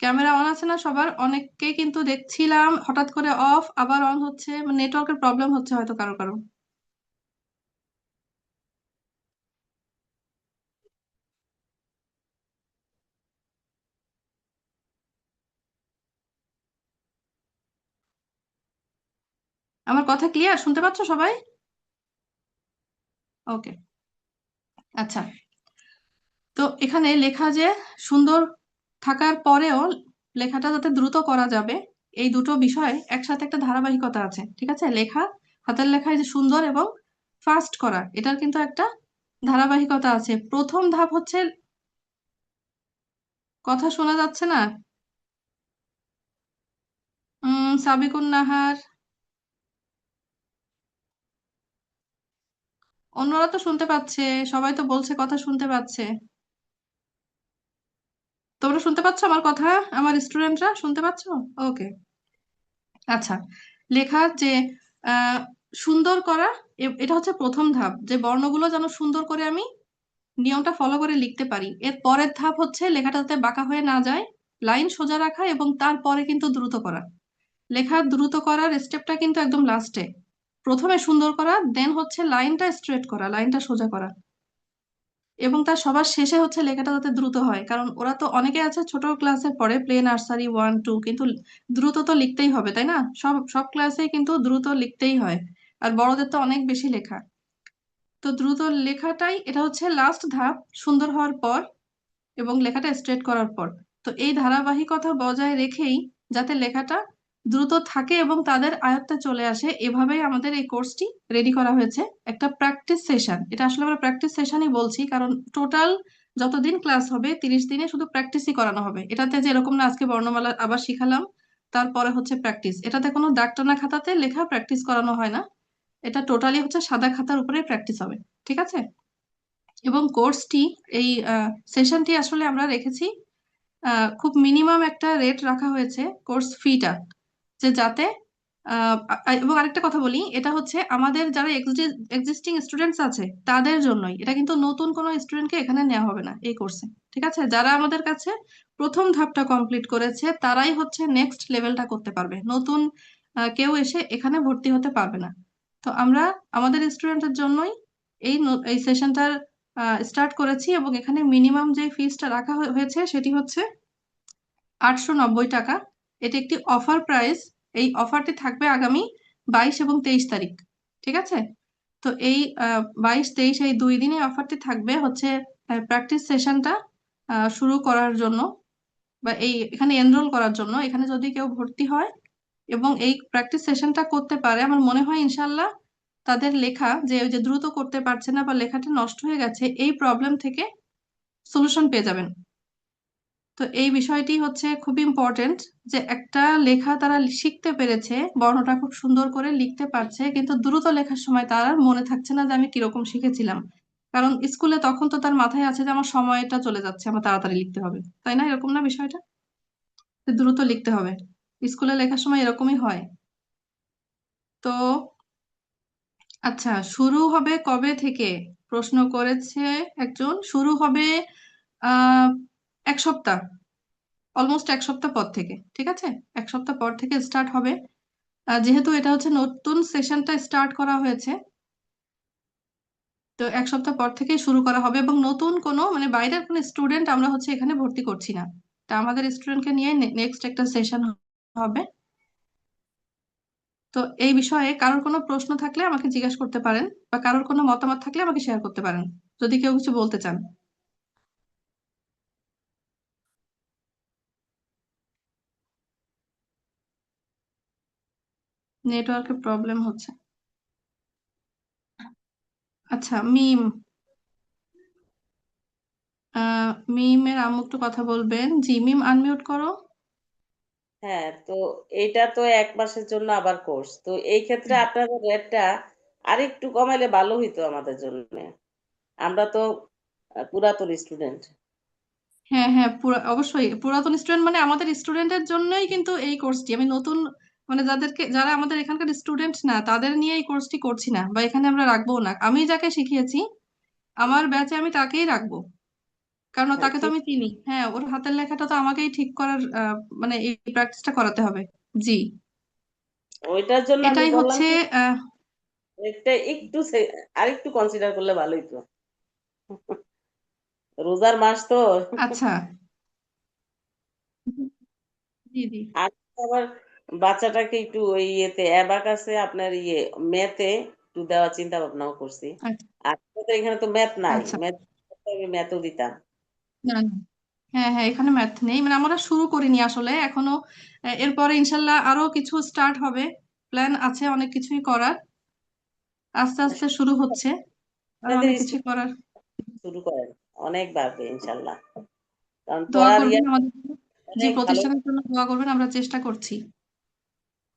ক্যামেরা অন আছে না সবার? অনেককেই কিন্তু দেখছিলাম, হঠাৎ করে অফ আবার অন হচ্ছে, নেটওয়ার্কের প্রবলেম হচ্ছে হয়তো কারো কারো। আমার কথা ক্লিয়ার শুনতে পাচ্ছ সবাই? ওকে, আচ্ছা। তো এখানে লেখা যে সুন্দর থাকার পরেও লেখাটা যাতে দ্রুত করা যাবে, এই দুটো বিষয় একসাথে একটা ধারাবাহিকতা আছে, ঠিক আছে? লেখা, হাতের লেখায় যে সুন্দর এবং ফাস্ট করা, এটার কিন্তু একটা ধারাবাহিকতা আছে। প্রথম ধাপ হচ্ছে, কথা শোনা যাচ্ছে না? সাবিকুন নাহার, অন্যরা তো শুনতে পাচ্ছে, সবাই তো বলছে কথা শুনতে পাচ্ছে। তোমরা শুনতে পাচ্ছ আমার কথা? আমার স্টুডেন্টরা শুনতে পাচ্ছ? ওকে, আচ্ছা। লেখার যে আহ সুন্দর করা, এটা হচ্ছে প্রথম ধাপ, যে বর্ণগুলো যেন সুন্দর করে আমি নিয়মটা ফলো করে লিখতে পারি। এর পরের ধাপ হচ্ছে লেখাটা যাতে বাঁকা হয়ে না যায়, লাইন সোজা রাখা, এবং তারপরে কিন্তু দ্রুত করা। লেখা দ্রুত করার স্টেপটা কিন্তু একদম লাস্টে। প্রথমে সুন্দর করা, দেন হচ্ছে লাইনটা স্ট্রেট করা, লাইনটা সোজা করা, এবং তার সবার শেষে হচ্ছে লেখাটা যাতে দ্রুত হয়। কারণ ওরা তো অনেকে আছে ছোট ক্লাসে পড়ে, প্লে নার্সারি 1 2, কিন্তু দ্রুত তো লিখতেই হবে, তাই না? সব সব ক্লাসে কিন্তু দ্রুত লিখতেই হয়, আর বড়দের তো অনেক বেশি লেখা। তো দ্রুত লেখাটাই এটা হচ্ছে লাস্ট ধাপ, সুন্দর হওয়ার পর এবং লেখাটা স্ট্রেট করার পর। তো এই ধারাবাহিকতা বজায় রেখেই যাতে লেখাটা দ্রুত থাকে এবং তাদের আয়ত্তে চলে আসে, এভাবেই আমাদের এই কোর্সটি রেডি করা হয়েছে। একটা প্র্যাকটিস সেশন, এটা আসলে আমরা প্র্যাকটিস সেশনই বলছি, কারণ টোটাল যতদিন ক্লাস হবে 30 দিনে শুধু প্র্যাকটিসই করানো হবে। এটাতে যে এরকম না আজকে বর্ণমালা আবার শিখালাম তারপরে হচ্ছে প্র্যাকটিস, এটাতে কোনো দাগ টানা খাতাতে লেখা প্র্যাকটিস করানো হয় না। এটা টোটালি হচ্ছে সাদা খাতার উপরে প্র্যাকটিস হবে, ঠিক আছে? এবং কোর্সটি, এই সেশনটি আসলে আমরা রেখেছি খুব মিনিমাম একটা রেট রাখা হয়েছে কোর্স ফিটা, যে যাতে এবং আরেকটা কথা বলি, এটা হচ্ছে আমাদের যারা এক্সিস্টিং স্টুডেন্টস আছে তাদের জন্যই, এটা কিন্তু নতুন কোনো স্টুডেন্টকে এখানে নেওয়া হবে না এই কোর্সে, ঠিক আছে? যারা আমাদের কাছে প্রথম ধাপটা কমপ্লিট করেছে তারাই হচ্ছে নেক্সট লেভেলটা করতে পারবে, নতুন কেউ এসে এখানে ভর্তি হতে পারবে না। তো আমরা আমাদের স্টুডেন্টের জন্যই এই সেশনটার স্টার্ট করেছি, এবং এখানে মিনিমাম যে ফিসটা রাখা হয়েছে সেটি হচ্ছে 890 টাকা। এটি একটি অফার প্রাইস, এই অফারটি থাকবে আগামী 22 এবং 23 তারিখ, ঠিক আছে? তো এই 22 23 এই 2 দিনে অফারটি থাকবে হচ্ছে প্র্যাকটিস সেশনটা শুরু করার জন্য, বা এখানে এনরোল করার জন্য। এখানে যদি কেউ ভর্তি হয় এবং এই প্র্যাকটিস সেশনটা করতে পারে, আমার মনে হয় ইনশাল্লাহ তাদের লেখা যে ওই যে দ্রুত করতে পারছে না বা লেখাটা নষ্ট হয়ে গেছে, এই প্রবলেম থেকে সলিউশন পেয়ে যাবেন। তো এই বিষয়টি হচ্ছে খুব ইম্পর্টেন্ট, যে একটা লেখা তারা শিখতে পেরেছে, বর্ণটা খুব সুন্দর করে লিখতে পারছে, কিন্তু দ্রুত লেখার সময় তার আর মনে থাকছে না যে আমি কিরকম শিখেছিলাম। কারণ স্কুলে তখন তো তার মাথায় আছে যে আমার সময়টা চলে যাচ্ছে, আমার তাড়াতাড়ি লিখতে হবে, তাই না? এরকম না বিষয়টা, যে দ্রুত লিখতে হবে। স্কুলে লেখার সময় এরকমই হয়। তো আচ্ছা, শুরু হবে কবে থেকে প্রশ্ন করেছে একজন। শুরু হবে আহ 1 সপ্তাহ, অলমোস্ট 1 সপ্তাহ পর থেকে, ঠিক আছে? 1 সপ্তাহ পর থেকে স্টার্ট হবে। যেহেতু এটা হচ্ছে নতুন সেশনটা স্টার্ট করা হয়েছে, তো 1 সপ্তাহ পর থেকেই শুরু করা হবে, এবং নতুন কোনো মানে বাইরের কোনো স্টুডেন্ট আমরা হচ্ছে এখানে ভর্তি করছি না। তা আমাদের স্টুডেন্টকে নিয়ে নেক্সট একটা সেশন হবে। তো এই বিষয়ে কারোর কোনো প্রশ্ন থাকলে আমাকে জিজ্ঞাসা করতে পারেন, বা কারোর কোনো মতামত থাকলে আমাকে শেয়ার করতে পারেন, যদি কেউ কিছু বলতে চান। নেটওয়ার্কের প্রবলেম হচ্ছে। আচ্ছা, মিম, মিমের আম্মু একটু কথা বলবেন। জি মিম, আনমিউট করো। হ্যাঁ, তো এইটা তো 1 মাসের জন্য আবার কোর্স, তো এই ক্ষেত্রে আপনাদের রেটটা আরেকটু কমাইলে ভালো হইতো আমাদের জন্য। আমরা তো পুরাতন স্টুডেন্ট। হ্যাঁ হ্যাঁ, অবশ্যই পুরাতন স্টুডেন্ট মানে আমাদের স্টুডেন্টের জন্যই কিন্তু এই কোর্সটি। আমি নতুন মানে যারা আমাদের এখানকার স্টুডেন্ট না তাদের নিয়ে এই কোর্সটি করছি না, বা এখানে আমরা রাখবো না। আমি যাকে শিখিয়েছি আমার ব্যাচে আমি তাকেই রাখবো, কারণ হ্যাঁ, তাকে তো ঠিক। আমি চিনি। হ্যাঁ, ওর হাতের লেখাটা তো আমাকেই ঠিক করার মানে এই প্র্যাকটিসটা করাতে হবে। জি, ওইটার জন্য আমি এটাই বললাম হচ্ছে। কি, আহ এটা একটু আরেকটু কনসিডার করলে ভালো হইতো। রোজার মাস তো। আচ্ছা, জি জি। আর আবার বাচ্চাটাকে একটু ওই ইয়েতে অ্যাবাকাসে আপনার ম্যাথে একটু দেওয়ার চিন্তা ভাবনাও করছি। আচ্ছা আর তোদের এখানে তো ম্যাথ নাই, আচ্ছা। আমি ম্যাথও দিতাম। না, না। হ্যাঁ হ্যাঁ, এখানে ম্যাথ নেই, মানে আমরা শুরু করিনি আসলে এখনো। এরপরে ইনশাল্লাহ আরো কিছু স্টার্ট হবে, প্ল্যান আছে অনেক কিছুই করার। আস্তে আস্তে শুরু হচ্ছে, আর আপনাদের অনেক কিছুই স্কুল করার। শুরু করেন, অনেক বাড়বে ইনশাল্লাহ, কারণ দোয়া পড়ার করবেন আমাদের জন্য। জি, অনেক ভালো। প্রতিষ্ঠানের জন্য দোয়া করবেন, আমরা চেষ্টা করছি।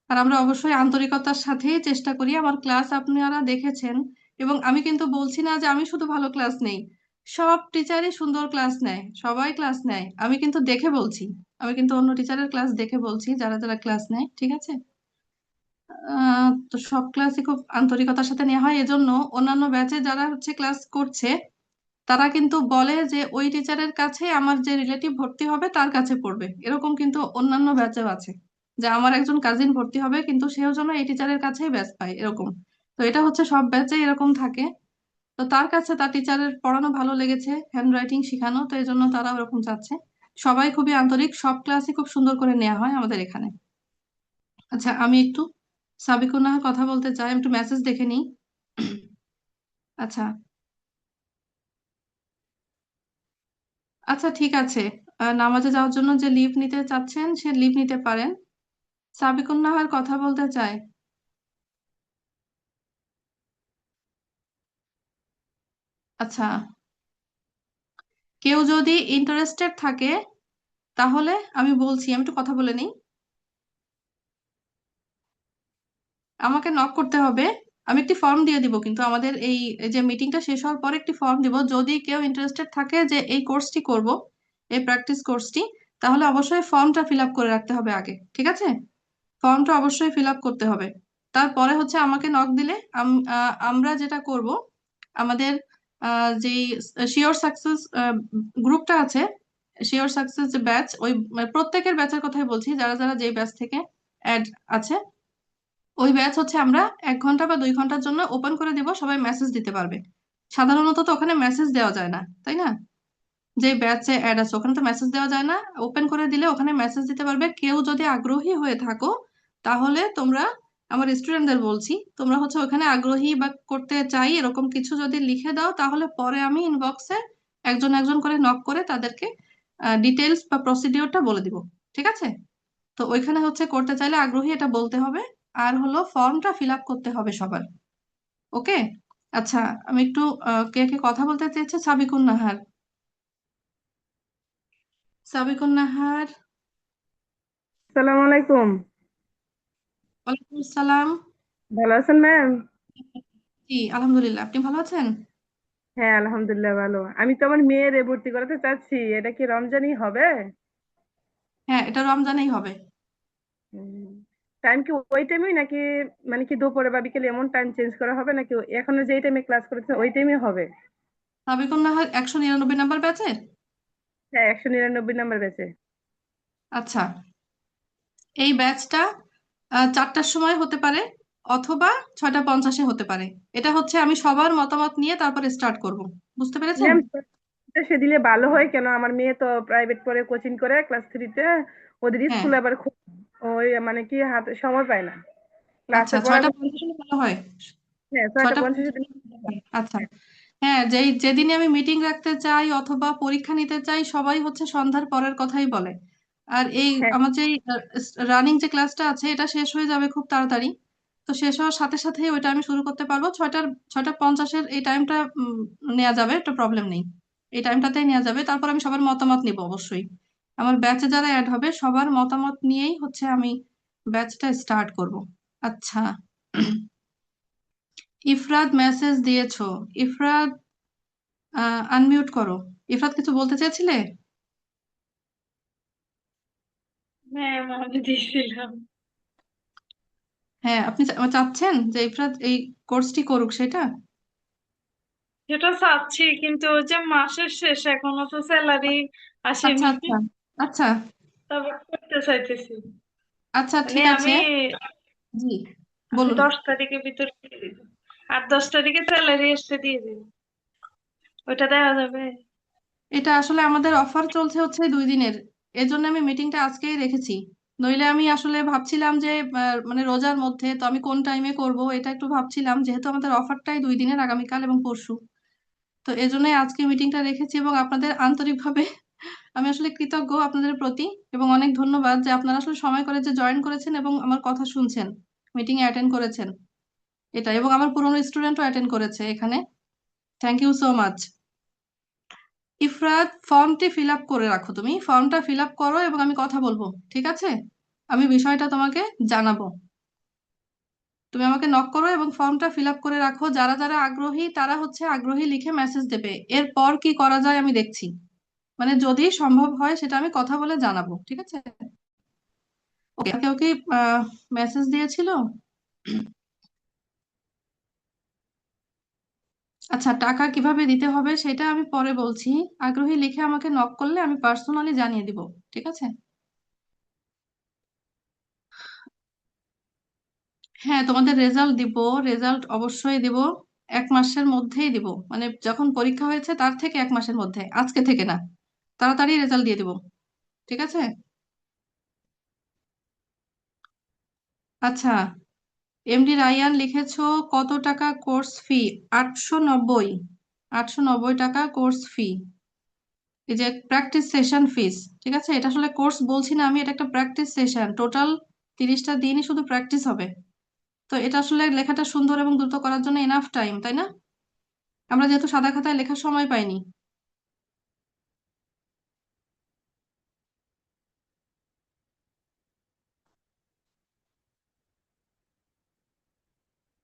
আর আমরা অবশ্যই আন্তরিকতার সাথেই চেষ্টা করি। আমার ক্লাস আপনারা দেখেছেন, এবং আমি কিন্তু বলছি না যে আমি শুধু ভালো ক্লাস নেই। সব টিচারই সুন্দর ক্লাস নেয়, সবাই ক্লাস নেয়। আমি কিন্তু দেখে বলছি, আমি কিন্তু অন্য টিচারের ক্লাস দেখে বলছি যারা যারা ক্লাস নেয়, ঠিক আছে? তো সব ক্লাসই খুব আন্তরিকতার সাথে নেওয়া হয়। এজন্য অন্যান্য ব্যাচে যারা হচ্ছে ক্লাস করছে তারা কিন্তু বলে যে ওই টিচারের কাছে আমার যে রিলেটিভ ভর্তি হবে তার কাছে পড়বে, এরকম কিন্তু অন্যান্য ব্যাচেও আছে। যে আমার একজন কাজিন ভর্তি হবে কিন্তু সেও যেন এই টিচারের কাছেই ব্যাচ পায়, এরকম। তো এটা হচ্ছে সব ব্যাচে এরকম থাকে। তো তার কাছে তার টিচারের পড়ানো ভালো লেগেছে, হ্যান্ড রাইটিং শেখানো, তো এই জন্য তারা ওরকম চাচ্ছে। সবাই খুবই আন্তরিক, সব ক্লাসই খুব সুন্দর করে নেওয়া হয় আমাদের এখানে। আচ্ছা, আমি একটু সাবিকুন কথা বলতে চাই, আমি একটু মেসেজ দেখে নিই। আচ্ছা আচ্ছা, ঠিক আছে। নামাজে যাওয়ার জন্য যে লিভ নিতে চাচ্ছেন সে লিভ নিতে পারেন। সাবিকুন নাহার কথা বলতে চায়। আচ্ছা, কেউ যদি ইন্টারেস্টেড থাকে তাহলে আমি বলছি, আমি একটু কথা বলে নিই। আমাকে নক করতে হবে। আমি একটি ফর্ম দিয়ে দিব, কিন্তু আমাদের এই যে মিটিংটা শেষ হওয়ার পরে একটি ফর্ম দিব। যদি কেউ ইন্টারেস্টেড থাকে যে এই কোর্সটি করব, এই প্র্যাকটিস কোর্সটি, তাহলে অবশ্যই ফর্মটা ফিল আপ করে রাখতে হবে আগে, ঠিক আছে? ফর্মটা অবশ্যই ফিল আপ করতে হবে। তারপরে হচ্ছে আমাকে নক দিলে আমরা যেটা করব, আমাদের যেই শিওর সাকসেস গ্রুপটা আছে, শিওর সাকসেস যে ব্যাচ, ওই মানে প্রত্যেকের ব্যাচের কথাই বলছি, যারা যারা যেই ব্যাচ থেকে অ্যাড আছে, ওই ব্যাচ হচ্ছে আমরা 1 ঘন্টা বা 2 ঘন্টার জন্য ওপেন করে দিব, সবাই মেসেজ দিতে পারবে। সাধারণত তো ওখানে মেসেজ দেওয়া যায় না, তাই না? যে ব্যাচে অ্যাড আছে ওখানে তো মেসেজ দেওয়া যায় না। ওপেন করে দিলে ওখানে মেসেজ দিতে পারবে। কেউ যদি আগ্রহী হয়ে থাকো তাহলে তোমরা, আমার স্টুডেন্টদের বলছি, তোমরা হচ্ছে ওখানে আগ্রহী বা করতে চাই এরকম কিছু যদি লিখে দাও, তাহলে পরে আমি ইনবক্সে একজন একজন করে নক করে তাদেরকে ডিটেলস বা প্রসিডিওরটা বলে দিব, ঠিক আছে? তো ওইখানে হচ্ছে করতে চাইলে আগ্রহী এটা বলতে হবে। আর হলো ফর্মটা ফিল আপ করতে হবে সবার। ওকে। আচ্ছা, আমি একটু কে কে কথা বলতে চেয়েছে? সাবিকুন নাহার, সাবিকুন নাহার। আসসালামু আলাইকুম। ওয়ালাইকুম আসসালাম। ভালো আছেন ম্যাম? জি আলহামদুলিল্লাহ, আপনি ভালো আছেন? হ্যাঁ, আলহামদুলিল্লাহ ভালো। আমি তো আমার মেয়ের ভর্তি করাতে চাচ্ছি, এটা কি রমজানই হবে? হ্যাঁ, এটা রমজানেই হবে। টাইম কি ওই টাইমই নাকি, মানে কি দুপুরে বা বিকেলে এমন টাইম চেঞ্জ করা হবে নাকি এখনো যেই টাইমে ক্লাস করেছে ওই টাইমে হবে? সাবিকুন নাহার 199 নাম্বার ব্যাচের। হ্যাঁ, 199 নাম্বার ব্যাচে। আচ্ছা, এই ব্যাচটা 4টার সময় হতে পারে অথবা 6টা 50-এ হতে পারে। এটা হচ্ছে আমি সবার মতামত নিয়ে তারপরে স্টার্ট করব। বুঝতে পেরেছেন? ম্যাম, সে দিলে ভালো হয়, কেন আমার মেয়ে তো প্রাইভেট পড়ে, কোচিং করে ক্লাস 3-তে। ওদের হ্যাঁ। স্কুল আবার খুব ওই মানে কি হাতে সময় পায় না আচ্ছা, ক্লাসে পড়ার। 6টা 50 ভালো হয়। হ্যাঁ, 6টা 50 6:50 আচ্ছা। হ্যাঁ, যেদিনে আমি মিটিং রাখতে চাই অথবা পরীক্ষা নিতে চাই সবাই হচ্ছে সন্ধ্যার পরের কথাই বলে। আর এই হ্যাঁ। আমার যে রানিং যে ক্লাসটা আছে এটা শেষ হয়ে যাবে খুব তাড়াতাড়ি। তো শেষ হওয়ার সাথে সাথেই ওইটা আমি শুরু করতে পারবো। 6টা 50-এর এই টাইমটা নেওয়া যাবে, একটা প্রবলেম নেই। এই টাইমটাতেই নেওয়া যাবে। তারপর আমি সবার মতামত নিব অবশ্যই। আমার ব্যাচে যারা অ্যাড হবে সবার মতামত নিয়েই হচ্ছে আমি ব্যাচটা স্টার্ট করব। আচ্ছা, ইফরাত মেসেজ দিয়েছো। ইফরাত, আনমিউট করো। ইফরাত, কিছু বলতে চেয়েছিলে? ম্যাম আমি দিয়েছিলাম। হ্যাঁ, আপনি চাচ্ছেন যে ইফরাত এই কোর্সটি করুক সেটা? সেটা চাচ্ছি, কিন্তু ওই যে মাসের শেষ এখনো তো স্যালারি আচ্ছা আসেনি। আচ্ছা আচ্ছা তবে করতে চাইতেছি। আচ্ছা, মানে ঠিক আছে। আমি জি, আমি বলুন। 10 তারিখের ভিতরে দিয়ে দিব। আর 10 তারিখে স্যালারি এসে দিয়ে দিব। ওইটা দেওয়া যাবে? এটা আসলে আমাদের অফার চলছে হচ্ছে 2 দিনের। এজন্য আমি মিটিংটা আজকেই রেখেছি। নইলে আমি আসলে ভাবছিলাম যে মানে রোজার মধ্যে তো আমি কোন টাইমে করব এটা একটু ভাবছিলাম, যেহেতু আমাদের অফারটাই 2 দিনের, আগামীকাল এবং পরশু। তো এজন্যই আজকে মিটিংটা রেখেছি এবং আপনাদের আন্তরিকভাবে আমি আসলে কৃতজ্ঞ আপনাদের প্রতি। এবং অনেক ধন্যবাদ যে আপনারা আসলে সময় করে যে জয়েন করেছেন এবং আমার কথা শুনছেন, মিটিং এ অ্যাটেন্ড করেছেন। এটা এবং আমার পুরনো স্টুডেন্টও অ্যাটেন্ড করেছে এখানে। Thank you so much. Ifrat, ফর্মটি ফিল আপ করে রাখো। তুমি ফর্মটা ফিল আপ করো এবং আমি কথা বলবো, ঠিক আছে? আমি বিষয়টা তোমাকে জানাবো। তুমি আমাকে নক করো এবং ফর্মটা ফিল আপ করে রাখো। যারা যারা আগ্রহী তারা হচ্ছে আগ্রহী লিখে মেসেজ দেবে। এরপর কি করা যায় আমি দেখছি, মানে যদি সম্ভব হয় সেটা আমি কথা বলে জানাবো, ঠিক আছে? ওকে, কেউ কি মেসেজ দিয়েছিল? আচ্ছা, টাকা কিভাবে দিতে হবে সেটা আমি পরে বলছি। আগ্রহী লিখে আমাকে নক করলে আমি পার্সোনালি জানিয়ে দিব, ঠিক আছে? হ্যাঁ, তোমাদের রেজাল্ট দিব। রেজাল্ট অবশ্যই দিব। 1 মাসের মধ্যেই দিব, মানে যখন পরীক্ষা হয়েছে তার থেকে 1 মাসের মধ্যে, আজকে থেকে না। তাড়াতাড়ি রেজাল্ট দিয়ে দিব, ঠিক আছে? আচ্ছা, এমডি রায়ান লিখেছো কত টাকা কোর্স ফি? 890। 890 টাকা কোর্স ফি। এই যে প্র্যাকটিস সেশন ফিস, ঠিক আছে? এটা আসলে কোর্স বলছি না আমি, এটা একটা প্র্যাকটিস সেশন। টোটাল 30টা দিনই শুধু প্র্যাকটিস হবে। তো এটা আসলে লেখাটা সুন্দর এবং দ্রুত করার জন্য এনাফ টাইম, তাই না? আমরা যেহেতু সাদা খাতায় লেখার সময় পাইনি।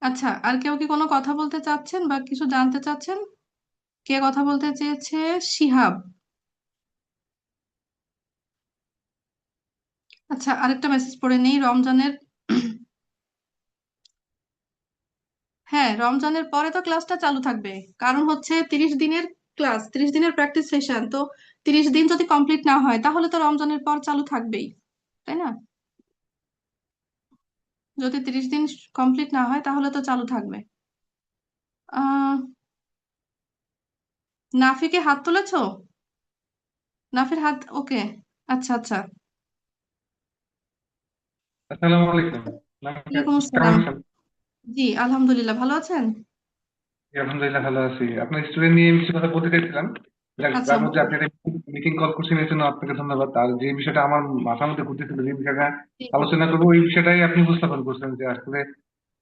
আচ্ছা, আর কেউ কি কোনো কথা বলতে চাচ্ছেন বা কিছু জানতে চাচ্ছেন? কে কথা বলতে চেয়েছে? শিহাব। আচ্ছা, আরেকটা মেসেজ পড়ে নেই। রমজানের হ্যাঁ, রমজানের পরে তো ক্লাসটা চালু থাকবে। কারণ হচ্ছে 30 দিনের ক্লাস, 30 দিনের প্র্যাকটিস সেশন। তো 30 দিন যদি কমপ্লিট না হয় তাহলে তো রমজানের পর চালু থাকবেই, তাই না? যদি 30 দিন কমপ্লিট না হয় তাহলে তো চালু থাকবে। আহ নাফিকে হাত তুলেছো? নাফির হাত ওকে। আচ্ছা আচ্ছা। আসসালামু আলাইকুম। ওয়ালাইকুম কেমন আসসালাম। আছেন? জি আলহামদুলিল্লাহ, ভালো আছেন? জি, আলহামদুলিল্লাহ ভালো আছি। আপনার স্টুডেন্ট নিয়ে কিছু কথা বলতে চাইছিলাম। আচ্ছা, তার মধ্যে বলুন। আপনি একটা মিটিং কল করছেন, এর জন্য আপনাকে ধন্যবাদ। আর যে বিষয়টা আমার মাথার মধ্যে ঘুরতেছিল, যে বিষয়টা জি, আলোচনা করবো, ওই বিষয়টাই আপনি উপস্থাপন করছেন যে আসলে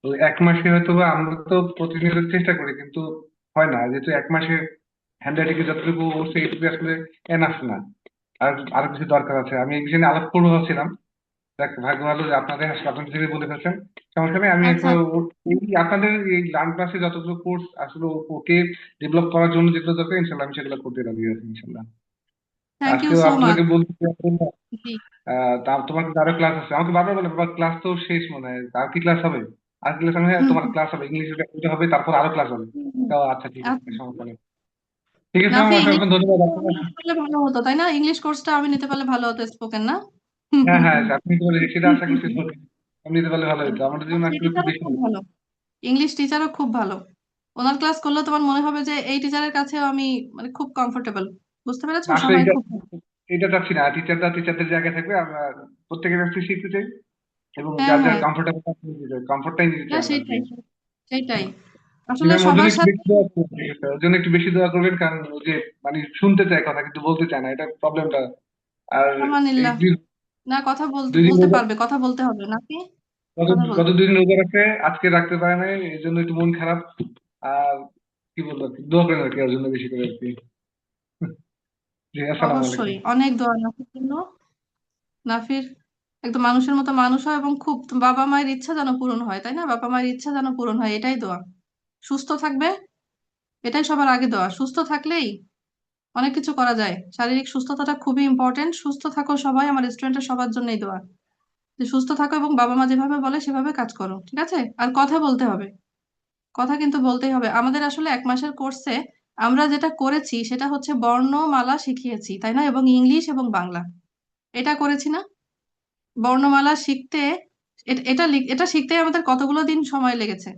ওই 1 মাসে হয়তো বা আমরা তো প্রতিনিয়ত চেষ্টা করি, কিন্তু হয় না। যেহেতু 1 মাসে হ্যান্ড রাইটিং যতটুকু করছে এইটুকু আসলে এনাফ না। আর আরো কিছু দরকার আছে। আমি এই বিষয়ে নিয়ে আলাপ করবো ভাবছিলাম। দেখ, ভাগ্য ভালো যে আপনাদের থেকে বলে ফেলছেন। সমস্যা নেই, আমি আচ্ছা, এই আপনাদের এই লার্ন ক্লাসে যতগুলো কোর্স আসলে ওকে ডেভেলপ করার জন্য যেগুলো দরকার, ইনশাল্লাহ আমি সেগুলো করতে রাজি আছি ইনশাল্লাহ। থ্যাংক ইউ আজকেও সো মাচ। আপনাদেরকে বলতে জি। তোমার কিন্তু আরো ক্লাস আছে। আমাকে বারবার বলে, বাবা ক্লাস তো শেষ মনে হয়, আর কি ক্লাস হবে? আর ক্লাস হবে? হ্যাঁ, হুম তোমার হুম, ক্লাস হবে, ইংলিশ হবে, তারপর আরো ক্লাস হবে। হুম, হুম। তো আচ্ছা, ঠিক আছে, আচ্ছা, সমস্যা নেই। ঠিক আছে নাফি আমার ইংলিশ অসংখ্য ধন্যবাদ আমি আপনার। নিতে পারলে ভালো হতো তাই না? ইংলিশ কোর্সটা আমি নিতে পারলে ভালো হতো, স্পোকেন না? হুম হ্যাঁ হুম হ্যাঁ, হুম। আপনি তো সেটা আশা করছি আপনি নিতে পারলে ভালো হতো, আমাদের জন্য সেই আসলে খুব টিচারও বেশি খুব ভালো। ভালো, ইংলিশ টিচারও খুব ভালো। ওনার ক্লাস করলে তোমার মনে হবে যে এই টিচারের কাছেও আমি মানে খুব কমফোর্টেবল। বুঝতে পেরেছো? না, আসলে সবাই এটা খুব ভালো। এটা চাচ্ছি না, টিচারদের জায়গায় থাকবে, আমরা প্রত্যেকের কাছ থেকে শিখতে চাই এবং হ্যাঁ যার যার হ্যাঁ কমফোর্টেবল কমফোর্টটাই নিতে চাই হ্যাঁ, আমরা আর কি। সেইটাই সেইটাই ঠিক আসলে আছে, ওর জন্য সবার একটু সাথে। বেশি দোয়া করবেন, ঠিক আছে? ওর জন্য একটু বেশি দোয়া করবেন, কারণ ও যে মানে শুনতে চায় কথা কিন্তু বলতে চায় না, এটা প্রবলেমটা। আর এই আলহামদুলিল্লাহ, না কথা বলতে দুই দিন বলতে রোজা, পারবে, কথা বলতে হবে নাকি? গত কথা গত বলতে দুই দিন রোজা রাখছে, আজকে রাখতে পারে নাই, এই জন্য একটু মন খারাপ। আর কি বলবো আর কি, দোয়া করেন আর কি ওর জন্য বেশি করে আর কি। জি, আসসালামু আলাইকুম। অবশ্যই অনেক দোয়া নাফির জন্য। নাফির একদম মানুষের মতো মানুষ হয় এবং খুব বাবা মায়ের ইচ্ছা যেন পূরণ হয়, তাই না? বাবা মায়ের ইচ্ছা যেন পূরণ হয়, এটাই দোয়া। সুস্থ থাকবে, এটাই সবার আগে দোয়া। সুস্থ থাকলেই অনেক কিছু করা যায়। শারীরিক সুস্থতাটা খুবই ইম্পর্টেন্ট। সুস্থ থাকো সবাই, আমার স্টুডেন্টের সবার জন্যই দোয়া যে সুস্থ থাকো এবং বাবা মা যেভাবে বলে সেভাবে কাজ করো, ঠিক আছে? আর কথা বলতে হবে, কথা কিন্তু বলতেই হবে। আমাদের আসলে 1 মাসের কোর্সে আমরা যেটা করেছি সেটা হচ্ছে বর্ণমালা শিখিয়েছি, তাই না? এবং ইংলিশ এবং বাংলা এটা করেছি না? বর্ণমালা শিখতে এটা শিখতে আমাদের কতগুলো দিন সময় লেগেছে।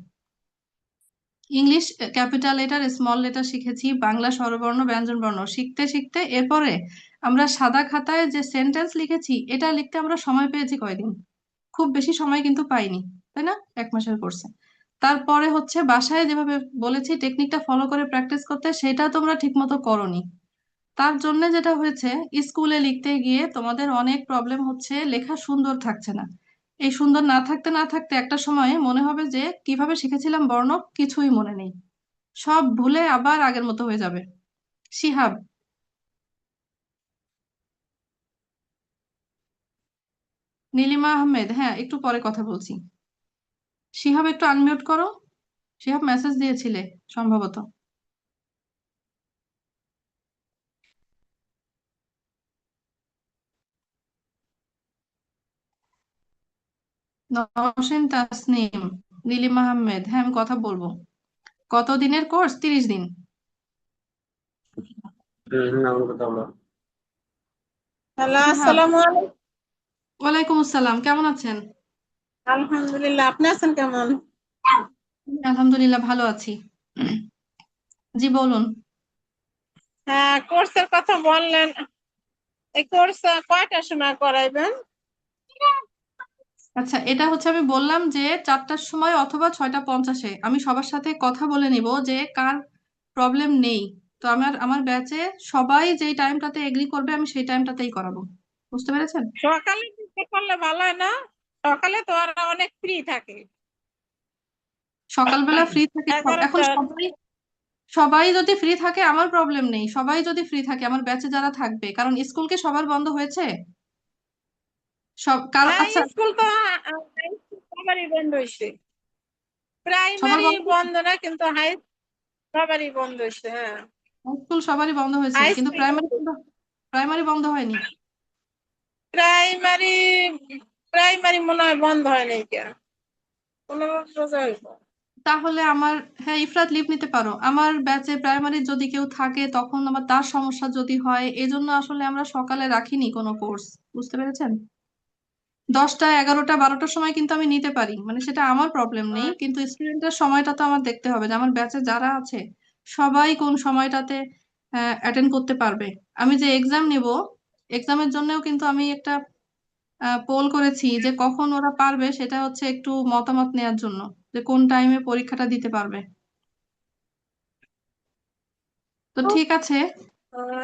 English capital letter small letter শিখেছি, বাংলা স্বরবর্ণ ব্যঞ্জন বর্ণ শিখতে শিখতে এরপরে আমরা সাদা খাতায় যে সেন্টেন্স লিখেছি এটা লিখতে আমরা সময় পেয়েছি কয়দিন? খুব বেশি সময় কিন্তু পাইনি, তাই না? 1 মাসের কোর্সে। তারপরে হচ্ছে বাসায় যেভাবে বলেছি টেকনিকটা ফলো করে প্র্যাকটিস করতে, সেটা তোমরা ঠিক মতো করোনি। তার জন্য যেটা হয়েছে, স্কুলে লিখতে গিয়ে তোমাদের অনেক প্রবলেম হচ্ছে, লেখা সুন্দর থাকছে না। এই সুন্দর না থাকতে না থাকতে একটা সময়ে মনে হবে যে কিভাবে শিখেছিলাম বর্ণ কিছুই মনে নেই, সব ভুলে আবার আগের মতো হয়ে যাবে। শিহাব, নীলিমা আহমেদ, হ্যাঁ একটু পরে কথা বলছি। শিহাব একটু আনমিউট করো। শিহাব মেসেজ দিয়েছিলে সম্ভবত। নওশিন তাসনিম, নীলিমা আহমেদ, হ্যাঁ আমি কথা বলবো। কত দিনের কোর্স? 30 দিন। হ্যালো, শিহাব, আসসালামু আলাইকুম। ওয়ালাইকুম আসসালাম, কেমন আছেন? আলহামদুলিল্লাহ, আপনি আছেন কেমন? আলহামদুলিল্লাহ ভালো আছি। জি বলুন। হ্যাঁ, কোর্সের কথা বললেন। এই কোর্স কয়টার সময় করাইবেন? আচ্ছা, এটা হচ্ছে আমি বললাম যে 4টার সময় অথবা 6টা 50-এ আমি সবার সাথে কথা বলে নিব যে কার প্রবলেম নেই। তো আমার ব্যাচে সবাই যেই টাইমটাতে এগ্রি করবে আমি সেই টাইমটাতেই করাবো। বুঝতে পেরেছেন? সকালে দিকে করলে ভালো হয় না? সকালে তো আর অনেক ফ্রি থাকে। সকালবেলা ফ্রি থাকে এখন 11টা। সবাই, সবাই যদি ফ্রি থাকে আমার প্রবলেম নেই। সবাই যদি ফ্রি থাকে আমার ব্যাচে যারা থাকবে, কারণ স্কুল কি সবার বন্ধ হয়েছে? সব কারণ হ্যাঁ, আচ্ছা, স্কুল তো সবারই বন্ধ হয়েছে। সবার প্রাইমারি বন্ধ, বন্ধ না, কিন্তু হাই সবারই বন্ধ হয়েছে। হ্যাঁ, স্কুল সবারই বন্ধ হয়েছে হাই কিন্তু স্কুল, প্রাইমারি বন্ধ হয়নি। প্রাইমারি প্রাইমারি মনে হয় বন্ধ হয় নাই কে। 15 হইব। তাহলে আমার, হ্যাঁ ইফরাত লিভ নিতে পারো। আমার ব্যাচে প্রাইমারি যদি কেউ থাকে তখন আবার তার সমস্যা যদি হয়, এজন্য আসলে আমরা সকালে রাখিনি কোনো কোর্স। বুঝতে পেরেছেন? 10টা 11টা 12টার সময় কিন্তু আমি নিতে পারি, মানে সেটা আমার প্রবলেম নেই, কিন্তু স্টুডেন্টের সময়টা তো আমার দেখতে হবে যে আমার ব্যাচে যারা আছে সবাই কোন সময়টাতে অ্যাটেন্ড করতে পারবে। আমি যে এক্সাম নিব, এক্সামের জন্যও কিন্তু আমি একটা পোল করেছি যে কখন ওরা পারবে, সেটা হচ্ছে একটু মতামত নেওয়ার জন্য যে কোন টাইমে পরীক্ষাটা দিতে পারবে। তো ঠিক আছে,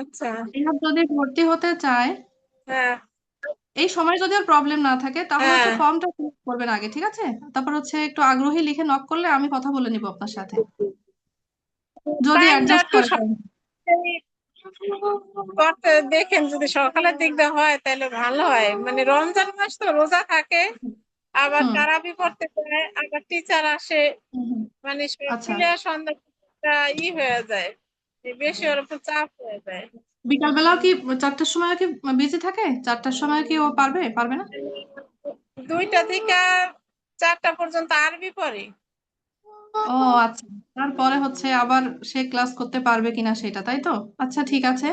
আচ্ছা। এবার যদি ভর্তি হতে চায় হ্যাঁ এই সময় যদি আর প্রবলেম না থাকে তাহলে হচ্ছে হ্যাঁ, ফর্মটা ফিল করবেন আগে, ঠিক আছে? তারপর হচ্ছে একটু আগ্রহী লিখে নক করলে আমি কথা বলে নিব আপনার সাথে, যদি টাইমটা অ্যাডজাস্ট একটু করে time। করতে দেখেন, যদি সকালের দিকটা হয় তাহলে ভালো হয়। মানে রমজান মাস তো রোজা থাকে, আবার হুম তারাবি পড়তে যায়, আবার টিচার আসে, হুম হুম। মানে সব আচ্ছা, মিলে সন্ধ্যাটা হয়ে যায়, বেশি ওর উপর চাপ হয়ে যায়। বিকাল বেলাও কি 4টার সময় কি বিজি থাকে? 4টার সময় কি ও পারবে পারবে না? 2টা থেকে 4টা পর্যন্ত আরবি পড়ে। ও আচ্ছা, তারপরে হচ্ছে আবার সে ক্লাস করতে পারবে কিনা সেটা, তাই তো? আচ্ছা ঠিক আছে।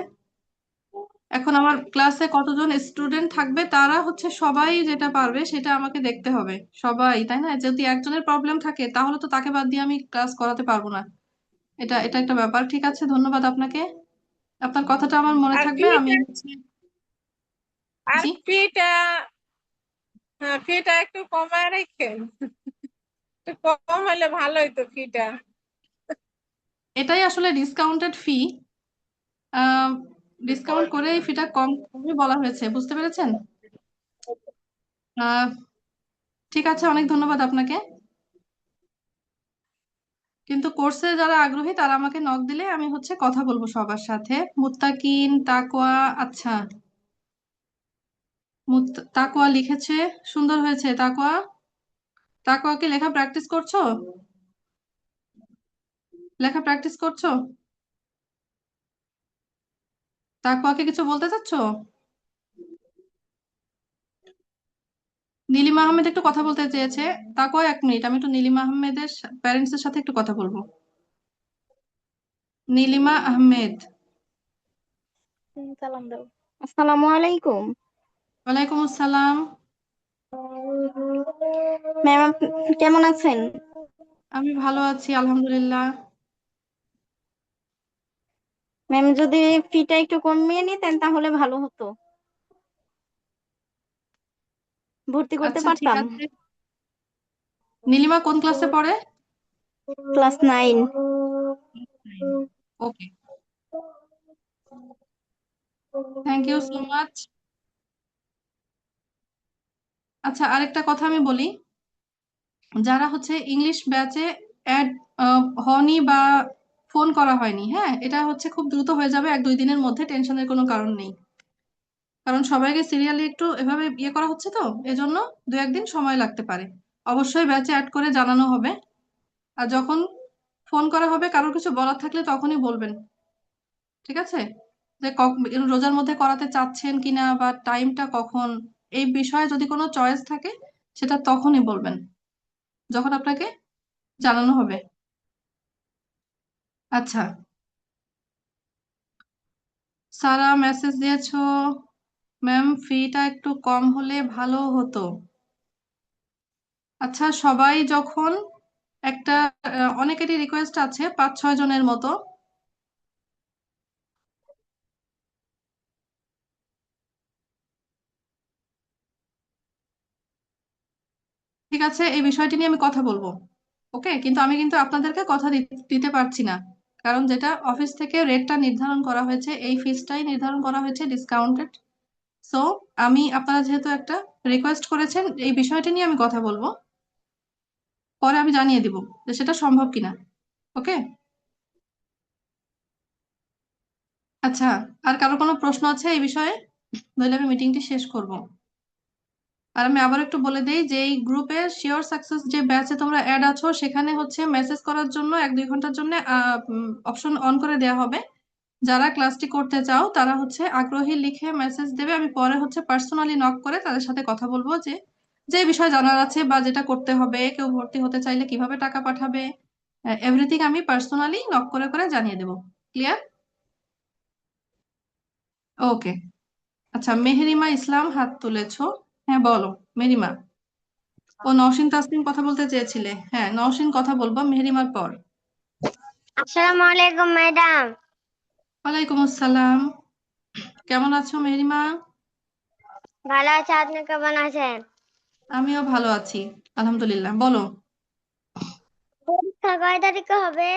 এখন আমার ক্লাসে কতজন স্টুডেন্ট থাকবে, তারা হচ্ছে সবাই যেটা পারবে সেটা আমাকে দেখতে হবে, সবাই, তাই না? যদি একজনের প্রবলেম থাকে তাহলে তো তাকে বাদ দিয়ে আমি ক্লাস করাতে পারবো না। এটা এটা একটা ব্যাপার। ঠিক আছে, ধন্যবাদ আপনাকে। আপনার কথাটা আমার মনে আর থাকবে। আমি ফিটা হচ্ছে আর জি, ফিটা হ্যাঁ, ফিটা একটু কমায় রাখেন, একটু কম হলে ভালো হইতো ফিটা। এটাই আসলে ডিসকাউন্টেড ফি। ডিসকাউন্ট করে এই ফিটা কম কমই বলা হয়েছে, বুঝতে পেরেছেন? আহ ঠিক আছে, অনেক ধন্যবাদ আপনাকে। কিন্তু কোর্সে যারা আগ্রহী তারা আমাকে নক দিলে আমি হচ্ছে কথা বলবো সবার সাথে। মুত্তাকিন, তাকওয়া, আচ্ছা, তাকওয়া লিখেছে, সুন্দর হয়েছে। তাকওয়া, তাকওয়া কি লেখা প্র্যাকটিস করছো? লেখা প্র্যাকটিস করছো? তাকওয়াকে কিছু বলতে চাচ্ছো? নীলিমা আহমেদ একটু কথা বলতে চেয়েছে। তাকওয়া 1 মিনিট, আমি একটু নীলিমা আহমেদের প্যারেন্টস এর সাথে একটু কথা বলবো। নীলিমা আহমেদ। সালাম দাও। আসসালামু আলাইকুম। ওয়ালাইকুম আসসালাম। ম্যাম, কেমন আছেন? আমি ভালো আছি আলহামদুলিল্লাহ। ম্যাম, যদি ফিটা একটু কমিয়ে নিতেন তাহলে ভালো হতো, ভর্তি করতে আচ্ছা ঠিক পারতাম। আছে। নীলিমা কোন ক্লাসে পড়ে? Class 9। Okay, thank you so much. আচ্ছা, আরেকটা কথা আমি বলি, যারা হচ্ছে ইংলিশ ব্যাচে অ্যাড হয়নি বা ফোন করা হয়নি, হ্যাঁ, এটা হচ্ছে খুব দ্রুত হয়ে যাবে 1-2 দিনের মধ্যে, টেনশনের কোনো কারণ নেই। কারণ সবাইকে সিরিয়ালি একটু এভাবে ইয়ে করা হচ্ছে, তো এজন্য 2-1 দিন সময় লাগতে পারে। অবশ্যই ব্যাচে অ্যাড করে জানানো হবে। আর যখন ফোন করা হবে কারোর কিছু বলার থাকলে তখনই বলবেন, ঠিক আছে? যে রোজার মধ্যে করাতে চাচ্ছেন কিনা বা টাইমটা কখন, এই বিষয়ে যদি কোনো চয়েস থাকে সেটা তখনই বলবেন, যখন আপনাকে জানানো হবে। আচ্ছা, সারা মেসেজ দিয়েছো, ম্যাম ফিটা একটু কম হলে ভালো হতো। আচ্ছা, সবাই যখন একটা অনেকেরই রিকোয়েস্ট আছে 5-6 জনের মতো। ঠিক আছে, এই বিষয়টি নিয়ে আমি কথা বলবো। ওকে, কিন্তু আমি কিন্তু আপনাদেরকে কথা দিতে পারছি না, কারণ যেটা অফিস থেকে রেটটা নির্ধারণ করা হয়েছে, এই ফিসটাই নির্ধারণ করা হয়েছে ডিসকাউন্টেড। সো আমি, আপনারা যেহেতু একটা রিকোয়েস্ট করেছেন, এই বিষয়টি নিয়ে আমি কথা বলবো, পরে আমি জানিয়ে দিব যে সেটা সম্ভব কিনা। ওকে, আচ্ছা, আর কারো কোনো প্রশ্ন আছে এই বিষয়ে? নইলে আমি মিটিংটি শেষ করব। আর আমি আবার একটু বলে দেই যে এই গ্রুপে শিওর সাকসেস যে ব্যাচে তোমরা অ্যাড আছো, সেখানে হচ্ছে মেসেজ করার জন্য 1-2 ঘন্টার জন্য অপশন অন করে দেওয়া হবে। যারা ক্লাসটি করতে চাও তারা হচ্ছে আগ্রহী লিখে মেসেজ দেবে, আমি পরে হচ্ছে পার্সোনালি নক করে তাদের সাথে কথা বলবো যে যে বিষয় জানার আছে বা যেটা করতে হবে, কেউ ভর্তি হতে চাইলে কিভাবে টাকা পাঠাবে, এভরিথিং আমি পার্সোনালি নক করে করে জানিয়ে দেবো। ক্লিয়ার? ওকে, আচ্ছা, মেহেরিমা ইসলাম হাত তুলেছো। হ্যাঁ বলো মেহেরিমা। ও নওশিন তাসনিম কথা বলতে চেয়েছিলে, হ্যাঁ নওশিন কথা বলবো মেহেরিমার পর। আসসালামু আলাইকুম ম্যাডাম। ওয়ালাইকুম আসসালাম। কেমন আছো মেহেরিমা? ভালো আছে, আপনি কেমন আছেন? আমিও ভালো আছি আলহামদুলিল্লাহ। বলো। পরীক্ষা কয় তারিখে হবে?